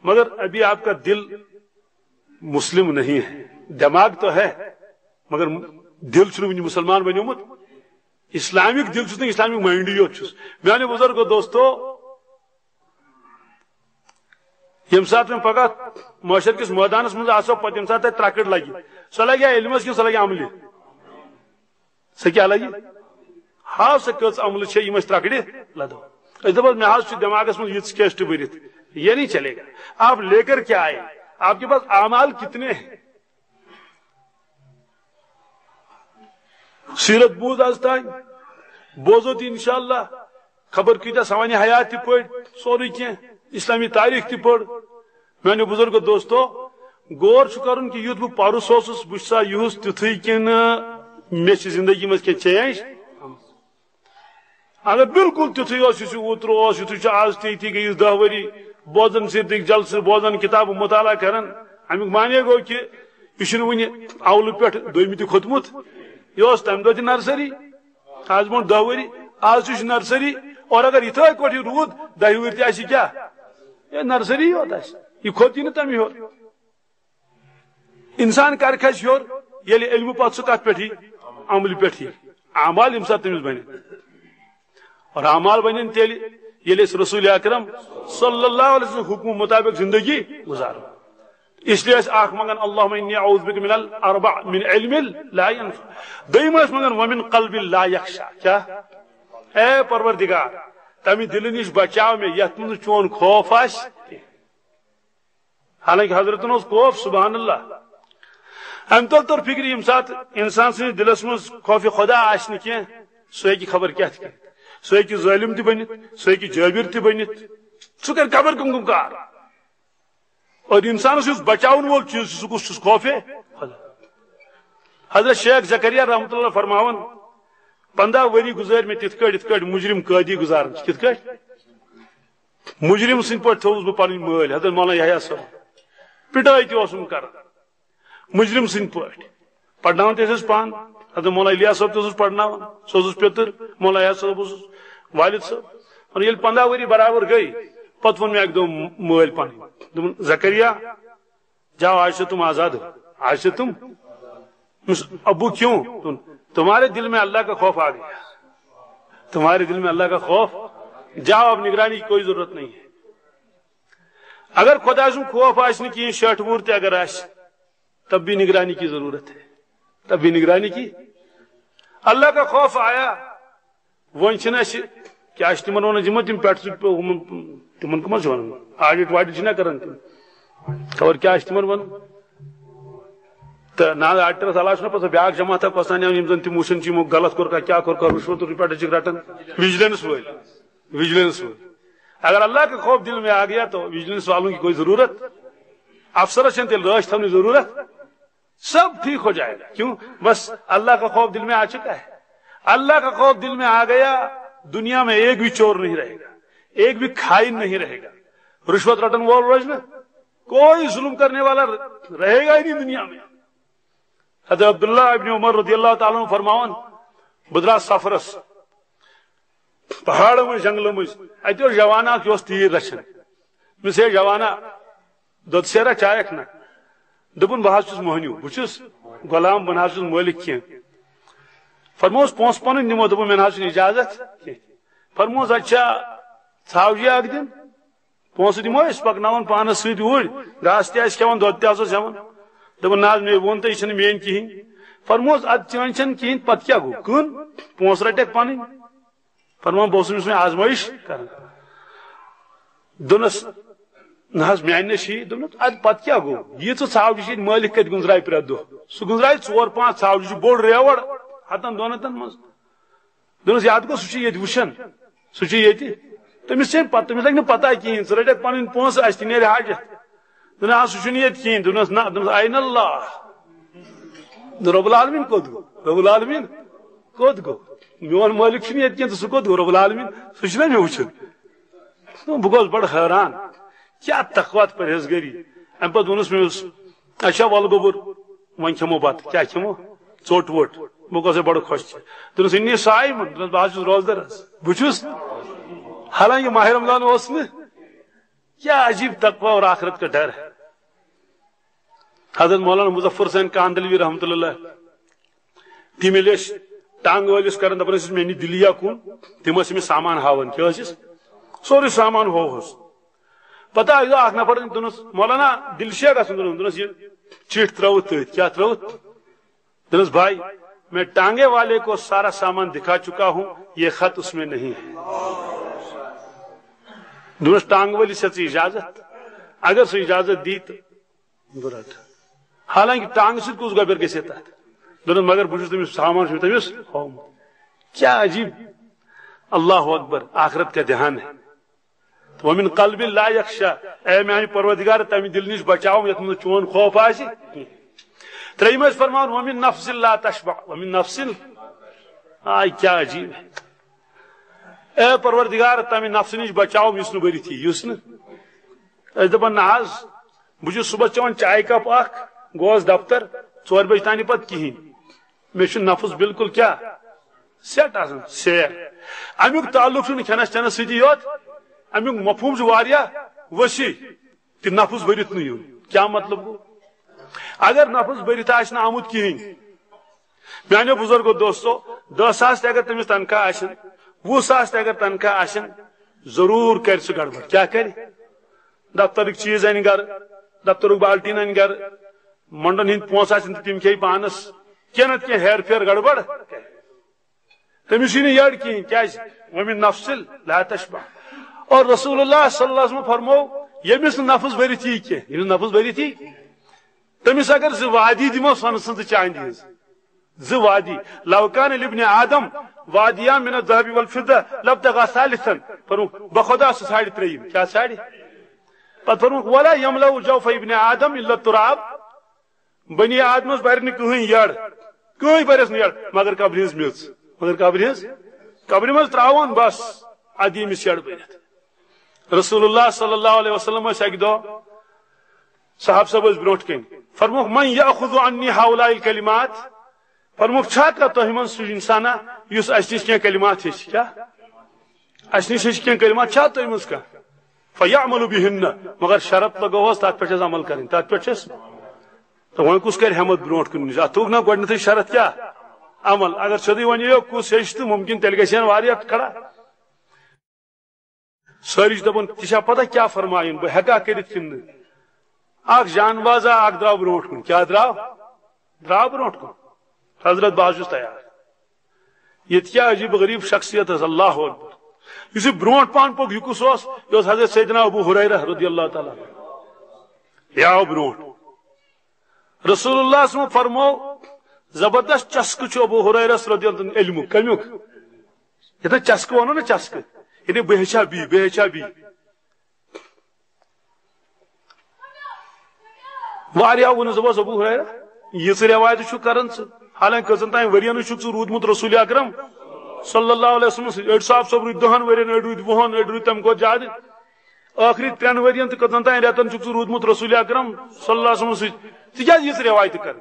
مگر ابھی آپ کا دل مسلم نہیں ہے دماغ تو ہے مگر دل ون مسلمان بنیومت اسلامک دل چھ اسلامک مائنڈ یوت میانے بزرگو دوستو یم سات میں پگہ معاشر کس میدانس مز آسو پتہ یم سات ترکٹ لگی سہ لگیا علمس کن سہ لگیا عملی سہ کیا لگی ہاں سہ کچھ عمل یم ترکڑ لدو دپ مے دماغس مز یہ کیسٹ برت یہ نہیں چلے گا آپ لے کر کیا آئے آپ کے پاس اعمال کتنے ہیں سیرت بوز آج تین بوزو تی انشاءاللہ خبر کیتا سوانی حیات تی پڑ سوری کی اسلامی تاریخ تی پڑ میانو بزرگ دوستو غور کرن کہ یوت بہ پرس اوسس بچا یوس تتھے کن مے زندگی مز کی چینج اگر بالکل تتھے اوترو یتھے آج تی گئی 10 ؤری بوزن صدیق جلسہ بوزن کتاب مطالعہ کرن امیک معنی گو کہ یہ ون اول پہ دویمہ تہ کھوتمت یہ تمہ دہ نرسری آج برو 10 ؤری آج نرسری اور اگر اتھے پہ رود 10 ؤری تہ کیا یہ نرسری ہوتا ہے یہ کھوتی نا تمہ ہور انسان کر کھس ہور یل علم پتہ سہ کت پہ عمل پہ اعمال یم سات تمس بن اور اعمال بنن تیل یل رسول اکرم صلی اللہ علیہ وسلم حکم مطابق زندگی گزارو اس لیے آخ منگن اللہم انی اعوذ بک من الاربع من علم لا ينفع دیم منگن ومن قلب لا یخشع کیا اے پروردگار تمہ دل نش بچاو میں یت من چون خوف آس حالانکہ حضرتن اس خوف سبحان اللہ ام تل تر فکر یم سات انسان سن دلس مز خوف خدا آس کی سہ کی خبر کیا سہ کی ظالم تہ بنت سہ کی جابر تہ بنت سہ کر خبر کم کار اور انسانس بچاؤن وول چیز سہ کس خوف خدا حضرت شیخ زکریا رحمۃ اللہ فرماون 15 ؤری گزار میں تت کٹ مجرم قیدی گزارن کت کٹ مجرم سن پہ تھوس بہ پن مل حضرت مولانا یحییٰ صاحب پٹائی تم کر مجرم سن پہ پڑھنا تس پان حضرت مولانا الیاس صاحب تس پڑھنا سہ پتر مولانا یحییٰ صاحب والد صاحب اور یل 15 ؤری برابر گئی پتہ ون میں اک دہ مل پن دن زکریا جاؤ آج سے تم آزاد ہو آج سے تم ابو کیوں تمہارے دل میں اللہ کا خوف آ گیا تمہارے دل میں اللہ کا خوف جاؤ اب نگرانی کی کوئی ضرورت نہیں ہے اگر خدا سن خوف آس کی شٹ وور تہ اگر آس تب بھی نگرانی کی ضرورت ہے تب بھی نگرانی کی اللہ کا خوف آیا ون کیا تمہ ون جمع تم پہ تمن کم ون آڈٹ واڈٹ کران تم خبر کیا تمن ون تو نا آڈٹرس علاوہ پہ بیاکھ جماعت کسان زن تم وچن غلط کور کیا کور رشوت روپیہ چھ رٹان وجیلنس ول اگر اللہ کا خوف دل میں آ گیا تو وجیلنس والوں کی کوئی ضرورت افسرس تیل راش تھوڑی ضرورت سب ٹھیک ہو جائے گا کیوں بس اللہ کا خوف دل میں آ چکا ہے اللہ کا خوف دل میں آ گیا دنیا میں ایک بھی چور نہیں رہے گا ایک بھی خائن نہیں رہے گا رشوت رٹن وول روز نا کوئی ظلم کرنے والا رہے گا ہی نہیں دنیا میں. حضرت عبداللہ ابن عمر رضی اللہ تعالیٰ عنہ فرماون بہ دراس سفرس پہاڑوں میں جنگلوں میں ات جوانا تیر رچھان مس ہے جوانا دود سیرا چائک نا دپن بہ چھس موہنیو بہس غلام بہ نہ مالک کی فرموس پونس پن نمو دپ مے اجازت فرموس اچھا ژھاوجی اک دن پونس دمو اس پکناون پانس ست اوڑ گاس تہ کھیون دود تہ ہیوان دپن نا مے وون تو یہ مین کہین فرموس اد چون چھ کہین پتہ کیا گو کن پونس رٹک پن فرمان بہ اوسس آزمائش کران دونس نہ میان نشی دونس اد پتہ کیا گو یہ ژھاوجی مالک کت گنزرائے پرت دہ سہ گنزرائے 4-5 ژھاوجی بوڑ ریوڑ ہتن دون ہتن مز دونس یاد گو سہ یہ وچھان سہ یہ تمس پتہ تمس لگ پتہ کہین ثہ رٹک پن پونس اس نیرِ حاجت دن سہ یہ کہین دونس نا دونس عین اللہ رب العالمین کوت گو رب العالمین کوت گو میون مالک یہ کہین سہ کوت گو رب العالمین سہ مے وچھان بہ گوس بڑ حیران کیا تقویٰ پرہیزگاری ام پتہ وونس مس اچھا ول گوبر ون کھمو بت کیا کھمو ژوٹ ووٹ بہ گوس بڑ خوش دونس انی صائم دونس بہ چھس روزدار بچھس حالانکہ ماہ رمضان اس نا کیا عجیب تقویٰ اور آخرت کا ڈر ہے. حضرت مولانا مظفر حسین کاندلوی رحمۃ اللہ تم ٹانگ ولس کران دپان مے دلیا کن تم سامان ہاون کیا سوری سامان ہوس پتہ اخ نفر دنس مولانا دل شیخ گھن دنس یہ چٹ تروت تھی کیا تروت دنس بھائی میں ٹانگے والے کو سارا سامان دکھا چکا ہوں یہ خط اس میں نہیں ہے. دنس ٹانگ والی سے اجازت اگر سہ اجازت دی تو برٹ حالانکہ ٹانگ ست کس گبر گھت دنس مگر بہت تمس سامان تمس کیا عجیب اللہ اکبر آخرت کا دھیان ہے. ومن قلب لا یخشا اے میان پروردگار تمہ دل نش بچاؤ یت من چون خوف آسی. تریم فرمان ومن نفس لا تشبع ومن نفس آئی کیا عجیب ہے اے پروردگار تمہ نفس نش بچاؤ یس نہ بری تھی یس نا دپان نا بہ صبح چون چائے کپ اخ گوس دفتر 4 بجے تانی پتہ کہین مے نفس بالکل کیا سیٹ آسان سیر امیک تعلق کھینس چینس ستی یوت امیک مفہوم واریاہ وسیع کہ نفس برت نی کیا مطلب گو اگر نفس برت آمت کہین میانو بزرگو دوستو 10,000 اگر تمس تنخواہ آشن 20,000 اگر تنخواہ آشن ضرور کر سہ گڑبڑ کیا کر دفتر چیز ان گھر دفتر بالٹین ان گھر منڈن ہند پونس آن تم کھے پانس کی نت کی ہیر پھیر گڑبڑ تمس یڑ کہین کیا ومن نفس لا تشبع. اور رسول اللہ صلی اللہ علیہ وسلم فرمو یمس نفس برت یہ کی یمس نفس برت یہ تمس اگر ز وادی دمو سن سن چاندی ہز ز وادی لو کان لابن آدم وادیان من الذهب والفضه لابتغى ثالثا فرمو بخدا ساڑی تریم کیا ساڑی پتہ فرمو ولا يملا جوف ابن آدم الا التراب بنی آدمس برن کہیں یڑ کہیں برس یڑ مگر قبر ہز میژ مگر قبر مز تراون بس ادی مس یڑ برت. رسول اللہ صلی اللہ علیہ وسلم اک دہ صاحب صاحب بروٹ کن فرموک من یاخذ عنی هؤلاء الکلمات فرموک چھا کا تہ من سہ انسانا یس اس نش کی کلمات ہش کیا اس نش کی کلمات چھا تہ من کا فیعمل بهن مگر شرط لگوس تات پہ عمل کریں تات پہ تو وہ کس کر ہمت بروٹ کن نش اتوک نہ گڈنتھ شرط کیا عمل اگر سدی ونیو کس ہش تو ممکن تیل گژھن واریاہ کھڑا ساری دپان تہ پتہ کیا فرمائن بہ ہیکا کرت کن اخ جان بازا اخ درا بروٹ کن کیا درا بروٹ کن حضرت باز تیار یہ کیا عجیب غریب شخصیت ہے. اللہ اکبر اس بروٹ پان پوک یہ کس یہ حضرت سیدنا ابو ہریرہ رضی اللہ تعالی یا بروٹ رسول اللہ صلی اللہ علیہ وسلم فرمو زبردست چسک چھ ابو ہریرہ رضی اللہ عنہ علم کمیک یہ چسک ونو نا چسک یہ بہچا بی واریاہ ون زبس ابو ہریرہ یہ روایت کران حالانکہ کتن تین ورین رودمت رسول اکرم صلی اللہ علیہ وسلم اڑ صاحب صبر 10 ورین اڑ روٗدۍ 20 اڑ روٗدۍ تم کو زیادہ آخری 3 ورین تو کتن تین رتن چھ رودمت رسول اکرم صلی اللہ علیہ وسلم تی یہ روایت کر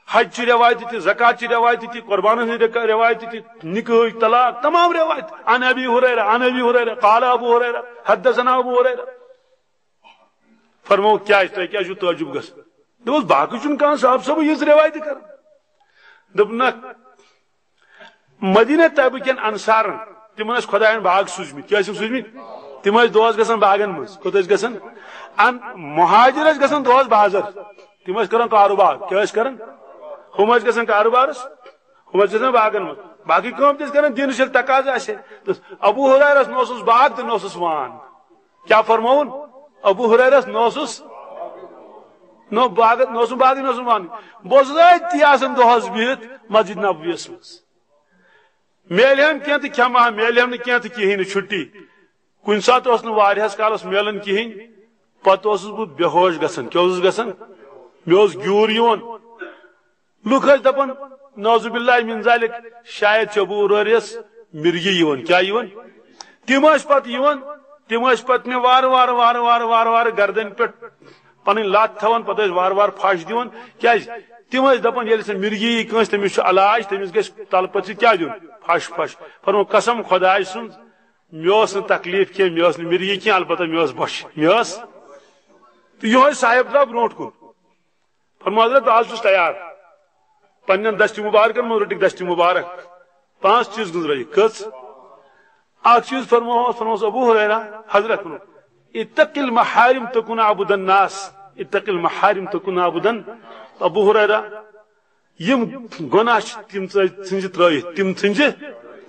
حج چھ روایت تھی زکات چھ روایت تھی قربان ہند روایت تھی نکاح طلاق تمام روایت عن ابی ہریرہ قال ابو ہریرہ حدثنا ابو ہریرہ فرمو کیا چھو تعجب گس دوست باقی چھ کہاں صاحب سب یہ روایت کر دپنا مدینہ طیبہ کین انصارن تمن خدائن باغ سوزمت کیا سوزمت تم دہس گھن باغن مز کوت گھن مہاجر گھن دہس بازر تم کران کاروبار کیا کران ہم گھن کاروبارس ہم گھن باغن مز باقی کام تس کران دین شل تقاض آسے ابو ہریرس نوسس باغ تو نوسس وان کیا فرمون ابو ہریرس نوسس نو باغ نوسم باغ نوسم وان بوز تی آسان دہس بہت مسجد نبویس مز میلہم کی تو کھما میلہم نا کی تو کہین چھٹی کن سات واریاہس کالس میلان کہین پتہ بہ بے ہوش گژھان کیا گژھان مے گیور یوان لوک دپان نعوذ باللہ من ذالک شاید چھ ابو ہریرس مرگی یوان کیا یوان تم پتہ یوان تم پتہ مے وار وار وار وار وار وار گردن پہ پن لات تھوان پتہ وار وار پھش دِوان کیا تم دپان ییٚلہِ سۄ مرگی کٲنٛسہِ تٔمِس چھُ علاج تٔمِس گژھِ تل پتہ کیا دیُن پھش پھش فرمو قسم خداے سُنٛد مے تکلیف کی مے مرگی کی البتہ مے بش مے تو یہ صاحب درا برونٹ کن فرمو حضرت آج چھس تیار پنن دست مبارکن من رٹک دست مبارک 5 چیز گزرے کس اخ چیز فرمو ابو ہریرہ حضرت اتق المحارم تكن عبد الناس اتق المحارم تكن عبدا ابو ہریرہ یم گناہ تم ژھنجہِ ترٲیِتھ تم ژھنجہِ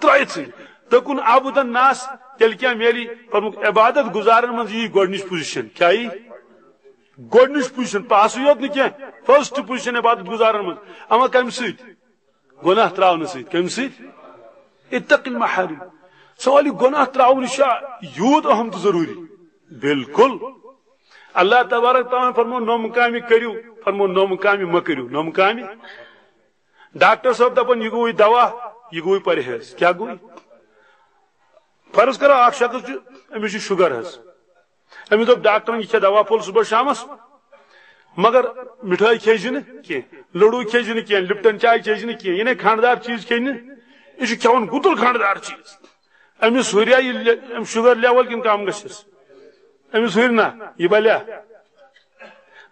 ترٲیِتھ ژھنجہِ تكن عبد الناس تیل کیا میری فرموک عبادت گزارن من یہ گۄڈنِچ پوزیشن کیا گۄڈنِچ پوزیشن پاسٕے یوت نہٕ کینٛہہ فرسٹ پوزیشن عبادت گزارن من اما کمہِ سۭتۍ گناہ تراونہٕ سۭتۍ کمہِ سۭتۍ اتق المحارم سوال گناہ تراون یوت اہم تو ضروری بالکل اللہ تبارک تعالیٰ فرمو نوم کامی کریو فرمو نوم کامی مہ کریو نوم کامی ڈاکٹر صاحب دپان یہ گوئی دوا یہ گوئی پرہیز کیا گوئی فرض کرو اخ شخص امس شوگر حس امس دپ ڈاکٹرن یہ دوا پھول صبح شامس مگر مٹھائی کھیزی کی لڈو کھیزی کی لپٹن چائے کھیزی کی یہ کھانڈدار چیز کھین یہ کھان گتل کھانڈدار چیز امس ہوریا یہ شوگر لیول کن کم گھس امس ہورنا یہ بلیا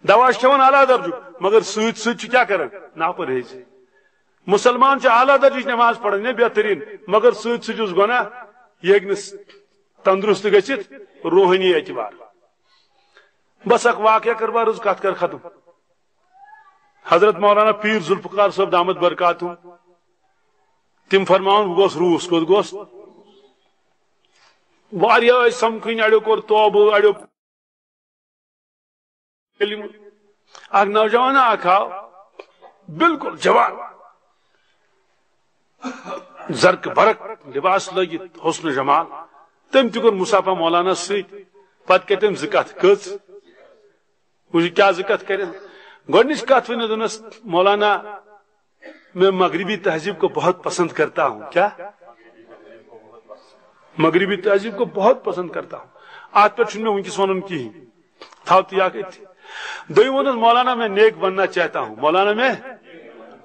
دوا کھان اعلیٰ درجہ مگر ست ست کیا کران ناپرہیز مسلمان اعلیٰ درجہ نماز پڑھان بہترین مگر ست ست گناہ یہ تندرست گھت روحانی اعتبار بس اک واقعہ کر بار کت کر ختم حضرت مولانا پیر ذوالفقار صاحب دامت برکاتہ تم فرمان بہ گوس روس کوت گوس واریاہ سمکھن اڑیو کور توبہ اڑیو اک نوجوان اکھ آو بالکل جوان زرک برک لباس لگت حسن جمال تم تہ کور مصافہ مولانا ست پتہ کر تم زکت کچ وہ کیا زکت کریں گۄڈنِچ کت ون دنس مولانا میں مغربی تہذیب کو بہت پسند کرتا ہوں کیا مغربی تہذیب کو بہت پسند کرتا ہوں آج پہ میں ونکس ون کہین تھاو تو دم ونس مولانا میں نیک بننا چاہتا ہوں مولانا میں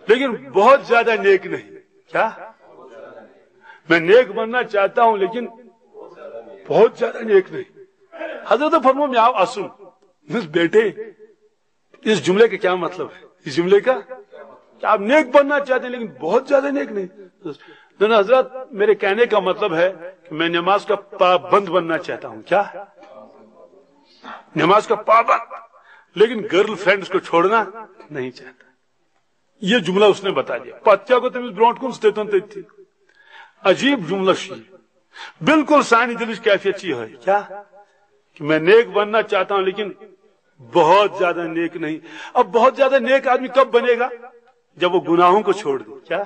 لیکن بہت زیادہ نیک نہیں کیا میں نیک بننا چاہتا ہوں لیکن بہت زیادہ نیک نہیں حضرت فرمو میں آؤ اسن بیٹے اس جملے کا کیا مطلب ہے اس جملے کا کہ آپ نیک بننا چاہتے ہیں لیکن بہت زیادہ نیک نہیں دونوں حضرت میرے کہنے کا مطلب ہے کہ میں نماز کا پابند بننا چاہتا ہوں کیا نماز کا پابند لیکن گرل فرینڈز کو چھوڑنا نہیں چاہتا یہ جملہ اس نے بتا دیا پتیا کو تم برونٹ کن ستن تھی عجیب جملہ بالکل سانی دلچ کیفیت ہے کیا کہ میں نیک بننا چاہتا ہوں لیکن بہت زیادہ نیک نہیں اب بہت زیادہ نیک آدمی کب بنے گا جب وہ گناہوں کو چھوڑ دے کیا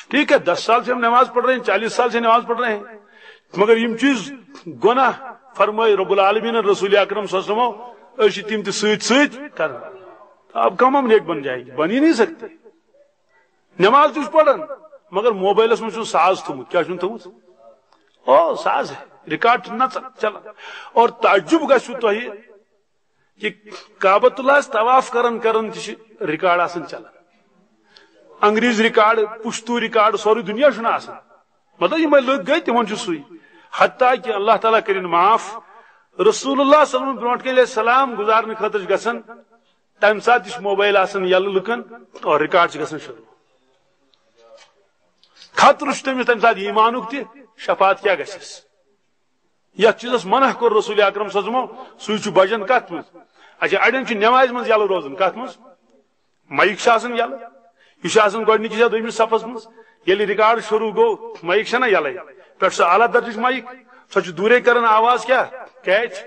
ٹھیک ہے 10 سال سے ہم نماز پڑھ رہے ہیں 40 سال سے نماز پڑھ رہے ہیں مگر یہ چیز گناہ فرمائے رب العالمین رسول اکرم صلی اللہ علیہ وسلم تم ست کر اب کم ہم نیک بن جائے گی بن ہی نہیں سکتے نماز تھی پڑھن مگر موبائلس میں ساز تھومت کیا تھومت او ساز ہے ریکارڈ نچان چلان اور تعجب گژھو تہ کہ کعبۃ اللہ طواف کرن کرن تہ ریکارڈ آسان چلان انگریز ریکارڈ پشتو ریکارڈ سوری دنیا چھُنہٕ آسان مطلب یہ لوگ گئی تمن سوئی حتیٰ کہ اللہ تعالیٰ کرن معاف رسول اللہ صلی اللہ علیہ وسلم برونٹ علیہ السلام گزارنے خاطر گژھان تمہ سات موبائل آسان یل لکن اور ریکارڈ گژھان شروع خطرہ تمس تمہ سات ایمانک تہ شفاعت کیا گھس یتھ چیزس منع کور رسول اکرم صلی اللہ علیہ وسلم سُے بجن کت مز اچھا اڑین نماز من یل روزان کت مز مائک یل یہ گۄڈنِکِس یا دوٚیمِس صفس مز ییٚلہِ ریکارڈ شروع گو مائک چھنا یلے پہ سۄ اعلیٰ درجٕچ مائک سۄ چھِ دوٗرے کران آواز کیا کیچ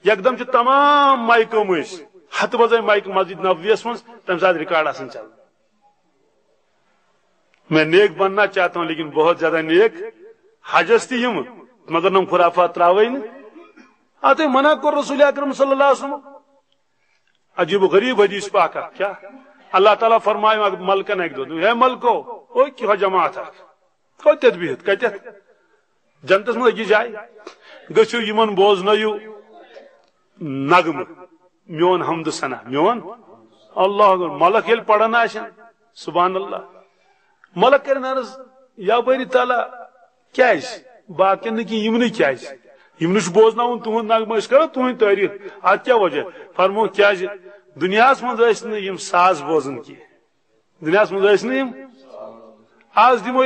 یکدم چھِ تمام مائکو مٔنٛزۍ ہتھ بجے مائک مسجد نبویس مز تمہ سات ریکارڈ آسان چلان میں نیک بننا چاہتا ہوں لیکن بہت زیادہ نیک حجس تہ مگر نم خرافات تراوے تھی منع کور رسول اکرم صلی اللہ علیہ وسلم عجیب و غریب حدیث پاک کیا اللہ تعالیٰ فرمائے ملکن ایک دو ہے ملکو او کی جماعت کت بہت کت جنتس من اکی جائے گھو یمن بوزنو نغم میون حمد ثنا میون اللہ ملک یل پڑھان آشن سبحان اللہ ملک کرن عرض یا باری تعالیٰ کیاز باقین نکی یمن کیاز یمن بوزن تہد نغمہ کرو تہد تعریف ات کیا وجہ فرمو کیاز دنیا من ساز بوزن کی دنیا من آز دمو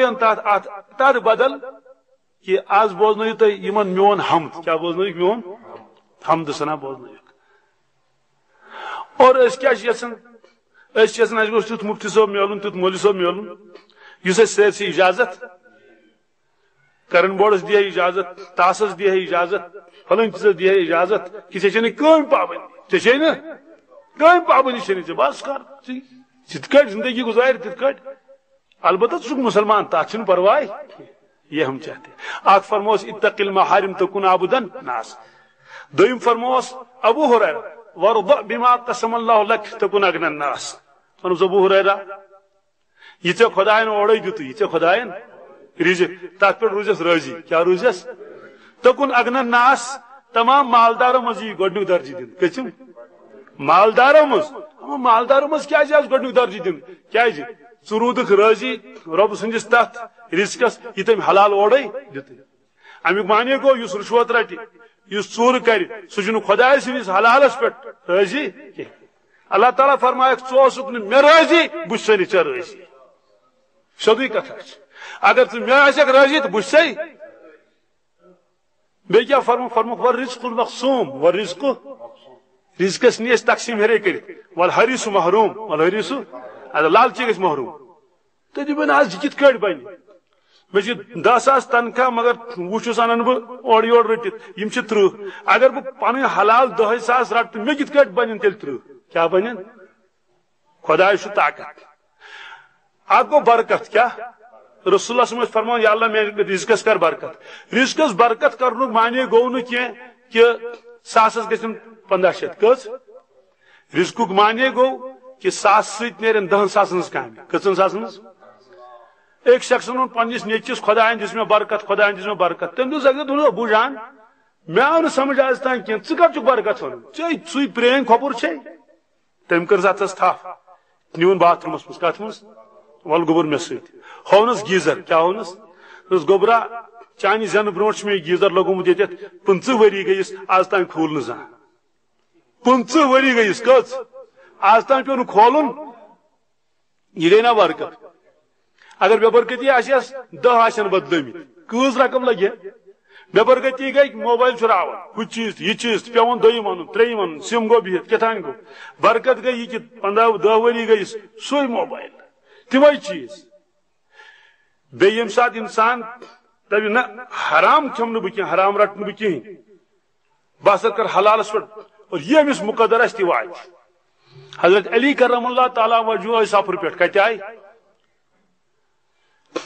تر بدل کہ آز بوزن تھی میون حمد کیا بوزن میون حمد ثنا بوزن اور تیت مفتی صاحب ملن تیت مولوی صاحب ملن اس سرسی اجازت کرن بورڈس دیا اجازت تاسس دیا اجازت فلن چیزس دیا اجازت کہ ژے کم پابندی ژے نا کم پابندی چھ بس کر ثت زندگی گزار تت البتہ ژٕ چھُکھ مسلمان تات چھُنہٕ پرواے یہ ہم چاہتے اخ فرموس اتق المحارم تکن عبدا ناس دویم فرموس ابو ہریرہ ورض بما قسم اللہ لك تکن اغنى الناس فرموس ابو ہریرہ یہ ژے خدایَن اورے دیُت یہ ژے خدایَن رزق تات پہ روزس راضی کیا روزس تکن اغنى الناس تمام مالداروں مز یہ گۄڈنیُک درجہ دن کچم مالداروں مز کیا گۄڈنیُک درجہ دن کیا ژٕ روٗدُکھ راضی رۄب سٕنٛدِس تتھ رزقس یہ تم حلال اورے دیت امیک معنی گو اس رشوت رٹہ اس ژور کر سہ خدائے سندس حلالس پہ راضی اللہ تعالیٰ فرمائک ژوسک مے راضی بہ سی ے راضی سیودی کتھا اگر ژٕ مے آسک راضی تو بہ سی بی کیا فرموک والرزق المقسوم والرزق رزقس نیس تقسیم ہرے کر والحریص محروم والحریص لالچی گھس محروم تو دپن آج یہ کت بن مے 10,000 تنخواہ مگر وچھس انن بہ اور یور رٹت یم 30 اگر بہ پن حلال 10,000 رٹ تو مے کت بن تیل 30 کیا بن خدا چھ طاقت ات گو برکت کیا رسول اللہ صلی اللہ علیہ وسلم فرمان یا اللہ میرے رزقس کر برکت رزقس برکت کرنک معنی گو نہ کہ 100 گژھن 1500 کس رزقک معنی گو کہ 100 ست نیرن 10,000 کام کچن ساسن ایک شخص ان پنس نیچس خدا دس میں برکت خدا دس میں برکت تم دس اگر ابو جان مے آو نا سمجھ آج تین کی ثہ کب برکت ون ژے پرین کھوپر چھ تم کر اتس تھپ نیون باتھ رومس مز کت مز ول گوبر مے ست ہونس گیزر کیا ہونس گوبرا چانہ زین برونٹ میں گیزر لگومت یہ 15 ؤری گیس آج تین کھول نا زان 15 ؤری گیس کچ آج تین پیو کھولن یہ گئی نا برکت اگر بے برکتی آس 10 آسن بدلمت کۭژ رقم لگے بے برکتی گئی موبائل چراوان ہُہ چیز یہ چیز پیون دویم ان تریم ان سم گو بہت کتان گو برکت گئی یہ 15-10 ؤری گئی سوئی موبائل تمے چیز بے یم سات انسان دپہ نہ حرام کھم نہ بہ حرام رٹ نہ بہ کہین بہ ہسا کر حلالس پہ اور یہ امس مقدر اس تہ وات حضرت علی کرم اللہ تعالی وجہ سفر پہ کتہ آئی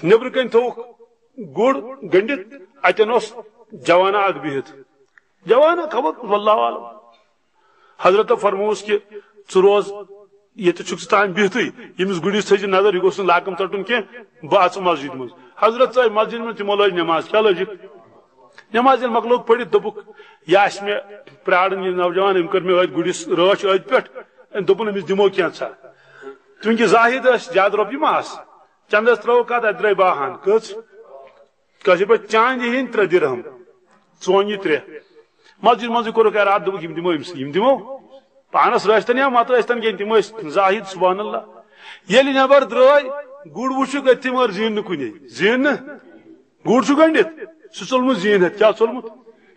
نبر کن تھوک گڑ گنڈت اتن جوانا اگ بہت جوانا خبر واللہ عالم حضرت فرموس کہ ثہ روز یہ تان بہت یمس گڑس تھز نظر یہ گوس لاکم ٹٹن کی بہ اچ مسجد مز حضرت ژاے مسجد میں تمو لج نماز کیا لجک نماز مکلوگ پڑھت دپک یہ مے پراڑن یہ نوجوان ام کر مے گڑس رچ ات پہ دپن امس دمو کینچا چونکہ زاہد زیادہ روپیہ ما چندس ترو کت ات درائے باہان کس پہ چاند ہند 3 درہم ژونہِ 3 مسجد مزے کورک اراد دپک یم دمو پانس رستن یا مت ٲسۍتن کینٛہہ تم ٲسۍ زاہد سبحان اللہ ییٚلہِ نٮ۪بر درٛاے گُر وٕچھُکھ أتھی مگر زیٖن نہٕ کُنے زیٖن نہٕ گُر چھُ گٔنڈِتھ سُہ ژولمُت زیٖن ہٮ۪تھ کیٛاہ ژولمُت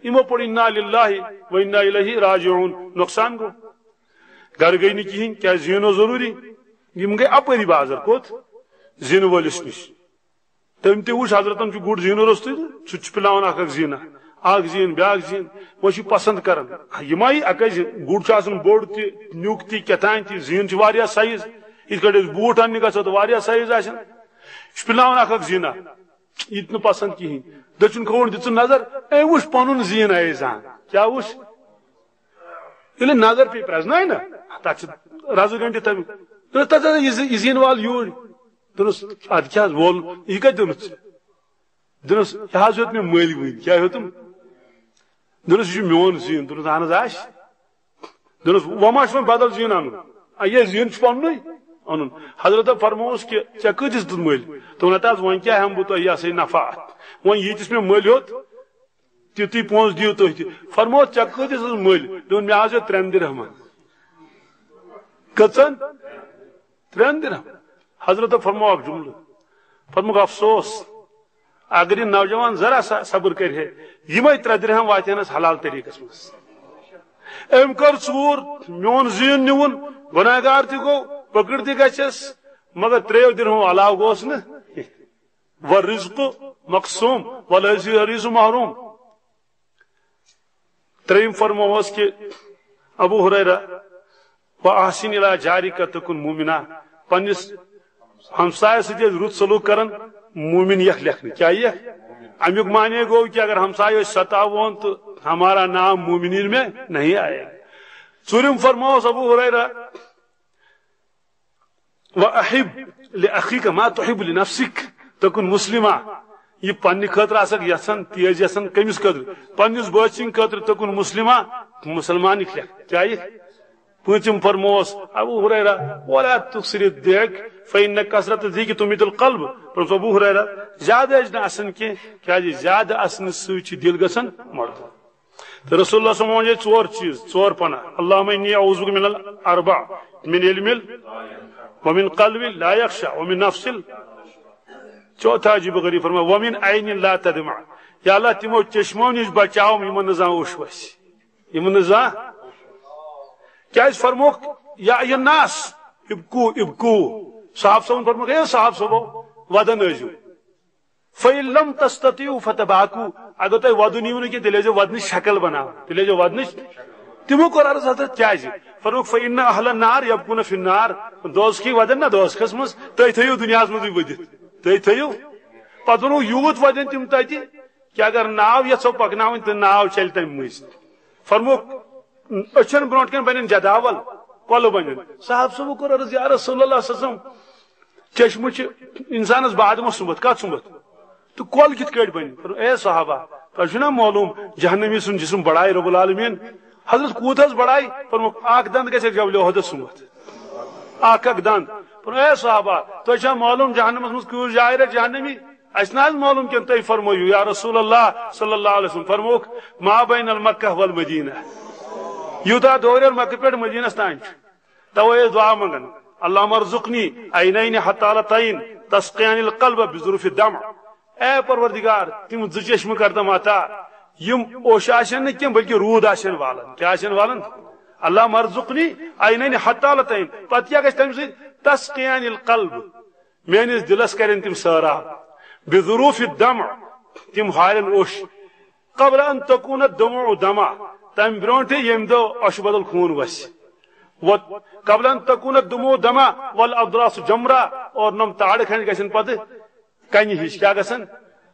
یِمو پوٚر اِنا لِلّٰہِ و اِنا اِلَیہِ راجعوٗن نۄقصان گوٚو گرٕ گٔے نہٕ کِہیٖنۍ کیٛازِ زیٖن اوس ضروٗری یِم گٔے اپٲری بازر کوٚت زیٖنہٕ وٲلِس نِش تٔمۍ تہِ وٕچھ حضرتن چھُ گُر زیٖنہٕ روٚستُے تہٕ سُہ تہِ چھُ پِلاوان اکھ زیٖنہ اکھ زیٖن بیاکھ زیٖن وۄنۍ چھُ پسند کران یِمے اکے زیٖن گُر چھُ آسان بوٚڑ تہِ نیُک تہِ کیٛاتھانۍ تہِ زیٖن چھِ واریاہ سایز یِتھ کٲٹھۍ أسۍ بوٗٹھ اننہِ گژھو تہٕ واریاہ سایز آسن یہِ چھُ پِلاوان اکھ زیٖنہ یہِ تہِ نہٕ پسند کِہیٖنۍ دٔچھُن کھووُر دِژٕن نظر أمۍ وٕچھ پنُن زیٖن ایزان کیٛاہ وٕچھ ییٚلہِ نظر پیٚیہِ پرٛزناے نا تتھ چھِ رزٕ گٔنڈِتھ تمیُک دوٚپُس تتھ یہِ زیٖن وال یوٗرۍ دوٚپُس ادٕ کیٛاہ حظ وول یہِ کتہِ دوٚپُس ژےٚ دوٚپُس یہِ حظ ہیوٚت مےٚ مٔلۍ وٕنۍ کیٛاہ ہیوٚتُم دوٚپُس یہِ چھُ میون زیٖن دوٚپُس اہن حظ آسہِ دوٚپُس وۄنۍ ما چھُ وۄنۍ بدل زیٖن انُن یہِ زیٖن چھُ پننُے انُن حضرتن فرمووُس کہِ ژےٚ کۭتِس دیُت مٔلۍ دوٚپُن ہتا حظ وۄنۍ کیٛاہ ہٮ۪مہٕ بہٕ تۄہہِ یہِ ہسا یہِ نفع اتھ وۄنۍ ییٖتِس مےٚ مٔلۍ ہیوٚت تیُتُے پونٛسہٕ دِیِو تُہۍ تہِ فرمووُس ژےٚ کۭتِس حظ مٔلۍ دوٚپُن مےٚ حظ ہیوٚت 3 درہمن کٔژن 3 درہم حضرتن فرموو اکھ جملہٕ فرمووُکھ افسوس اگر یہ نوجوان ذرا سا صبر کرے یمے 3 درہم واتنس حلال طریقس مز ام کر ژوٗر میون زیٖن نیوُن گناہگار تہِ گوٚو پکڑ تہِ گژھس مگر 3 درہمو علاوٕ گوس نہٕ والرزق مقسوم والحریص محروم ترٛیٚیِم فرمووس کہ ابو ہریرہ واحسن الی جارک تکن مومنا پننس ہمسایہ سۭتۍ ٲسۍ رُت سلوٗک کران مومن یک لکھنے کیا یہ امیک معنی گو کہ اگر ہمسایہ ستاون تو ہمارا نام مومنین میں نہیں آئے گا ژوٗرِم فرمووس ابو ہریرہ وَأَحِبْ لِأَخِيكَ مَا تُحِبُّ لِنَفْسِكَ تکن مسلمہ یہ پنہ خاطر آسک یژھان تیز یژھان کمس خاطر پنس بٲژ سٕنٛدِ خاطر تکن مسلمہ مسلمان لکھ کیا یہ پٲنٛژِم فرمووس ابو ہریرہ ولا تُكثِرِ الضحك فإن كثرة الضحك تميت القلب فرمووس ابو ہریرہ زیادہ اجن اسن کیا زیادہ اسن سۭتۍ دل گژھان مرد تو رسول اللہ صلی اللہ علیہ وسلم 4 چیز 4 پناہ اللهم انی اعوذ بک من الاربع من علم ومن قلب لا يخشع ومن نفس چوتھا عجیب غریب فرمایا ومن عین لا تدمع یا اللہ تمو چشمو نش بچاؤ یمن نزا اوش وس یمن نزا کیا اس فرموک یا ایھا الناس ابکو ابکو صاحب صاحب فرموک اے صاحب صاحب ودن ازو فإن لم تستطيعوا فتباكوا اگر تو ودن یوں کہ تیلے جو ودن شکل بنا تیلے جو ودن تمو کو عرض حضرت کیا جی فرموک فإن اهل النار يبكون في النار دوست کی ودن نہ دوست قسمس تہ تھیو دنیا مز ودت تہ تھیو پتہ یوت ودن تم تتی کہ اگر ناو یژھو پکناون تو ناو چل تم مز فرموک اچھن برونٹ کن بنن جداول کول بنن صاحب صاحب کو عرض یا رسول اللہ صلی اللہ علیہ وسلم چشم چ انسانس بعد میں سمت کا سمت تو کول کت کٹ بن اے صحابہ تجھنا معلوم جہنمی سن جسم بڑائی رب العالمین حضرت کوتس بڑائی فرموک اک دند گژھِ جبلو حد سمت اک دند پر اے صحابہ تجھا معلوم جہنم مز کیوں جائے جہنمی اسنا معلوم کہ تھی فرمایو یا رسول اللہ صلی اللہ علیہ وسلم فرموک ما بین المکہ والمدینہ یوتا دور مکہ پہ مدینہ تان توے دعا منگن اللہم ارزقنی عینین حتالتین تسقیان القلب بظروف الدمع اے پروردگار تم ز چشم کردم عطا یم اوش آشن کی بلکہ رود آشن والن کیا آشن والن اللہم ارزقنی عینین حتالتین پتہ کیا گژھِ تم سی تسقیان القلب میانس دلس کرن تم سراب بظروف الدمع تم حالن اوش قبل ان تكون الدمع دمع تم برونٹ یم دو اش بدل خون وس قبل ان تكون الدموع دما والاضراس جمرا اور نم تاڑ کھن گسن پتہ کنہ ہش کیا گسن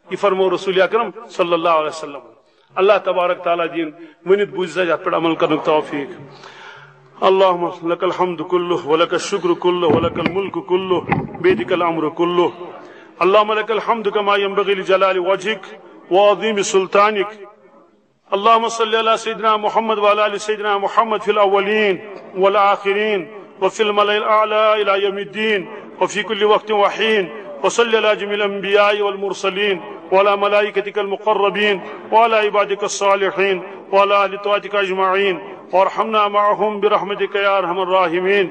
یہ فرمو رسول اکرم صلی اللہ علیہ وسلم اللہ تبارک تعالی دین ونت بوز ات پر عمل کرنے توفیق اللهم لك الحمد كله ولك الشكر كله ولك الملك كله بيدك الامر كله اللهم لك الحمد كما ينبغي لجلال وجهك وعظيم سلطانك اللهم صل على سيدنا محمد وعلى آل سيدنا محمد في الأولين والآخرين وفي الملأ الأعلى إلى يوم الدين وفي كل وقت وحين، وصل على جميع الأنبياء والمرسلين وعلى ملائكتك المقربين وعلى عبادك الصالحين وعلى أهل طاعتك أجمعين، وارحمنا معهم برحمتك يا أرحم الراحمين.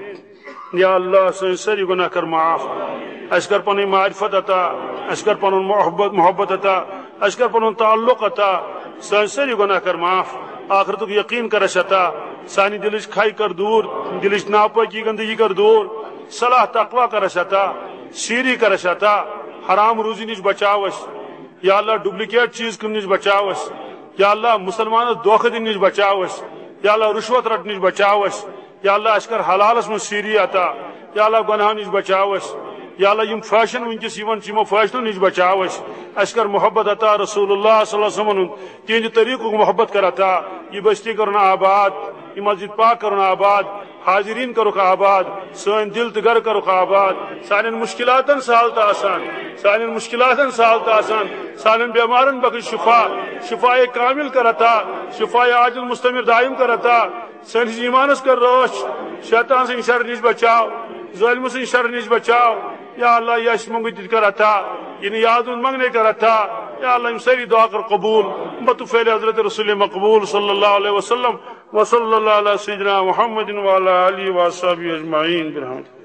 یا اللہ سن ساری گناہ کر معاف، اس کر پنن معرفت عطا، اس کر پنن محبت عطا، اس کر پنن تعلق عطا، سن ساری گناہ کر معاف، آخرتک یقین کر عطا، سانی دلچ کھائی کر دور، دلچ ناپاکی گندگی کر دور، صلاح تقوی کر عطا، سیری کر عطا، حرام روزی نش بچاوس، یا اللہ ڈپلیکیٹ چیز کن نش بچاوس، یا اللہ مسلمان دھوکہ دن نش بچاوس، یا اللہ رشوت رٹ نش بچاوس، یا اللہ اشکر حلالس من سیری عطا، یا اللہ گناہ نش بچاوس، یا اللہ یم فیشن ونکس یوان چمو فیشنو نش بچاوس، اشکر محبت عطا رسول اللہ صلی اللہ علیہ وسلم تہند طریقوں محبت کر عطا، یہ بستی کرنا آباد، یہ مسجد پاک کرنا آباد، حاضرین کرو آباد، سن دل تو گھر کرو آباد، سان مشکلات سہل تو آسان، سان مشکلات سہل تو آسان، سان بیمارن بخش شفا، شفا کامل کر عطا، شفا عاجل مستمر دائم کر عطا، سنس ایمانس کر روش، شیطان سے شر نش بچاؤ، ظالم سے شر نش بچاؤ، یا اللہ یش منگت کر عطا، یہ یاد منگنے کر عطا، یا اللہ ساری دعا کر قبول، بطفیل حضرت رسول مقبول صلی اللہ علیہ وسلم، وصلی اللہ علی سیدنا محمد وعلی آلہ وصحبہ اجمعین برحمتہ.